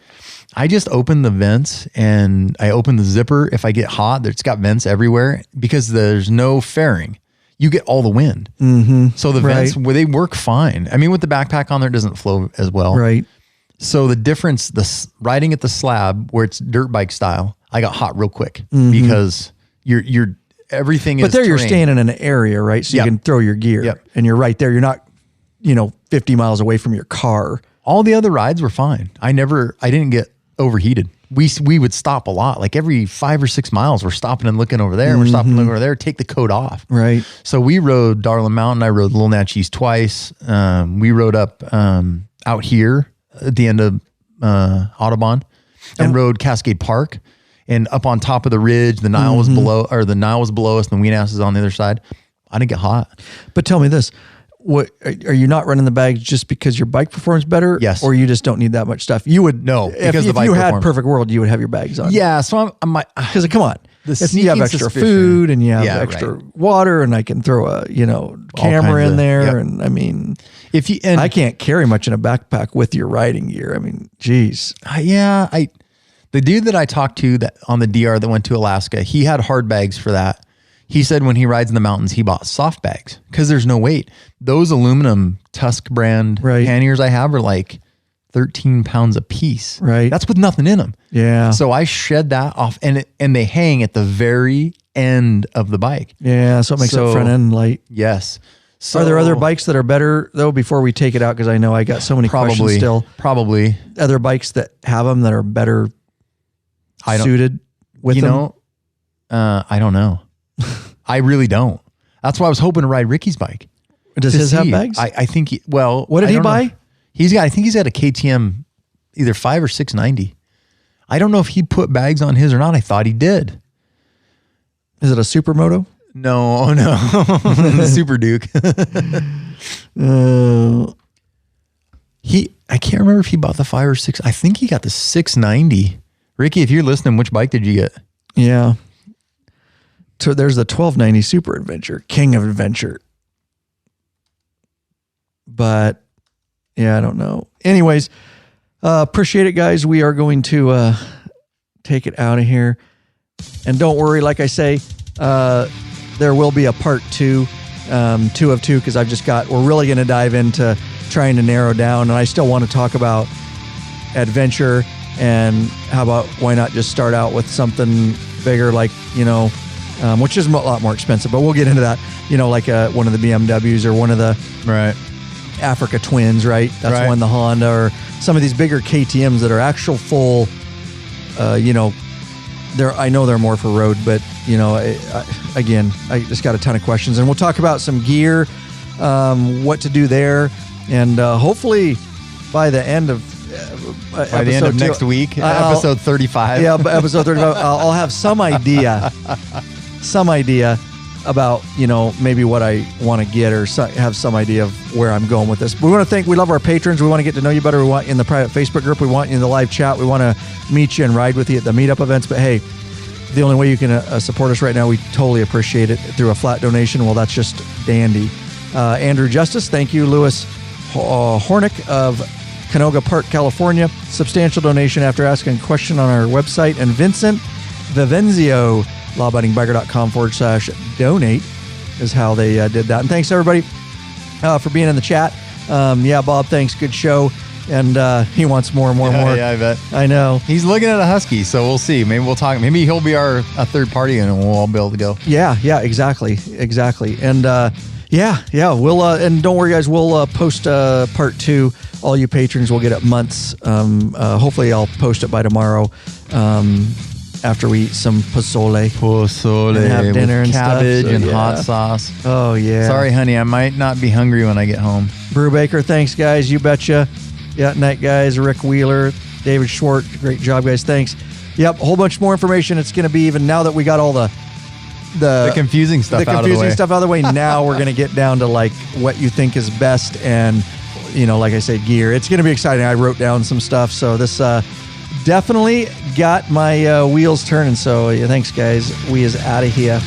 I just open the vents and I open the zipper. If I get hot, it's got vents everywhere because there's no fairing. You get all the wind. Mm-hmm. So the vents, they work fine. I mean, with the backpack on there, it doesn't flow as well. Right. So the difference, riding at the slab where it's dirt bike style, I got hot real quick because you're everything is. But there terrain. You're staying in an area, right? So you can throw your gear and you're right there. You're not, 50 miles away from your car. All the other rides were fine. I didn't get overheated. We would stop a lot. Like every 5 or 6 miles, we're stopping and looking over there. We're stopping and looking over there. Take the coat off. Right. So we rode Darlin Mountain. I rode Little Natchez twice. We rode up out here at the end of Audubon and rode Cascade Park and up on top of the ridge. The Nile was below, or the Nile was below us, and the Weenass is on the other side. I didn't get hot. But tell me this. What are you not running the bags just because your bike performs better? Yes. Or you just don't need that much stuff? You would because if you had perfect world, you would have your bags on. Yeah. So I'm because come on, you have extra food and you have extra water, and I can throw a camera in there, and I mean, I can't carry much in a backpack with your riding gear. I mean, geez. The dude that I talked to that on the DR that went to Alaska, he had hard bags for that. He said when he rides in the mountains, he bought soft bags because there's no weight. Those aluminum Tusk brand panniers I have are like 13 pounds a piece. Right. That's with nothing in them. Yeah. So I shed that off, and they hang at the very end of the bike. Yeah. So it makes that front end light. Yes. So Are there other bikes that are better though? Before we take it out, because I know I got so many questions still. Probably other bikes that have them that are better suited with them. I don't know. I really don't. That's why I was hoping to ride Ricky's bike. Does his have bags? I think. What did he buy? Know. I think he's got a KTM, either 5 or 690. I don't know if he put bags on his or not. I thought he did. Is it a Supermoto? No, Super Duke. I can't remember if he bought the 5 or 6. I think he got the 690. Ricky, if you're listening, which bike did you get? Yeah. So there's the 1290 Super Adventure, King of Adventure. But yeah, I don't know. Anyways, appreciate it, guys. We are going to take it out of here. And don't worry, like I say, there will be a part 2, 2 of 2, because we're really going to dive into trying to narrow down. And I still want to talk about adventure, and how about why not just start out with something bigger, like, which is a lot more expensive, but we'll get into that, like one of the BMWs or one of the Africa Twins, right? That's one, the Honda, or some of these bigger KTMs that are actual full, I know they're more for road, but I just got a ton of questions, and we'll talk about some gear, what to do there, and hopefully by the end of next week, episode 35. Yeah, episode 35. I'll have some idea about maybe what I want to get, or have some idea of where I'm going with this. We love our patrons. We want to get to know you better. We want you in the private Facebook group. We want you in the live chat. We want to meet you and ride with you at the meetup events. But hey, the only way you can support us right now, we totally appreciate it, through a flat donation. Well, that's just dandy. Andrew Justice, thank you. Lewis Hornick of Canoga Park, California, substantial donation after asking a question on our website. And Vincent Vivenzio, lawabidingbiker.com/donate is how they did that. And thanks everybody for being in the chat. Bob, thanks. Good show. And he wants more. Yeah, I bet. I know. He's looking at a Husky, so we'll see. Maybe we'll talk. Maybe he'll be a third party, and we'll all be able to go. Yeah, exactly. And we'll and don't worry, guys. We'll post part 2. All you patrons will get it months. Hopefully, I'll post it by tomorrow. After we eat some pozole and have dinner and cabbage stuff, and hot sauce. Oh yeah. Sorry, honey, I might not be hungry when I get home. Brubaker, thanks guys. You betcha. Yeah, night guys. Rick Wheeler, David Schwartz, great job guys. Thanks. Yep, a whole bunch more information. It's going to be, even now that we got all the confusing stuff out of the way. Now we're going to get down to like what you think is best, and like I say, gear. It's going to be exciting. I wrote down some stuff, so this definitely got my wheels turning. So thanks guys. We is out of here.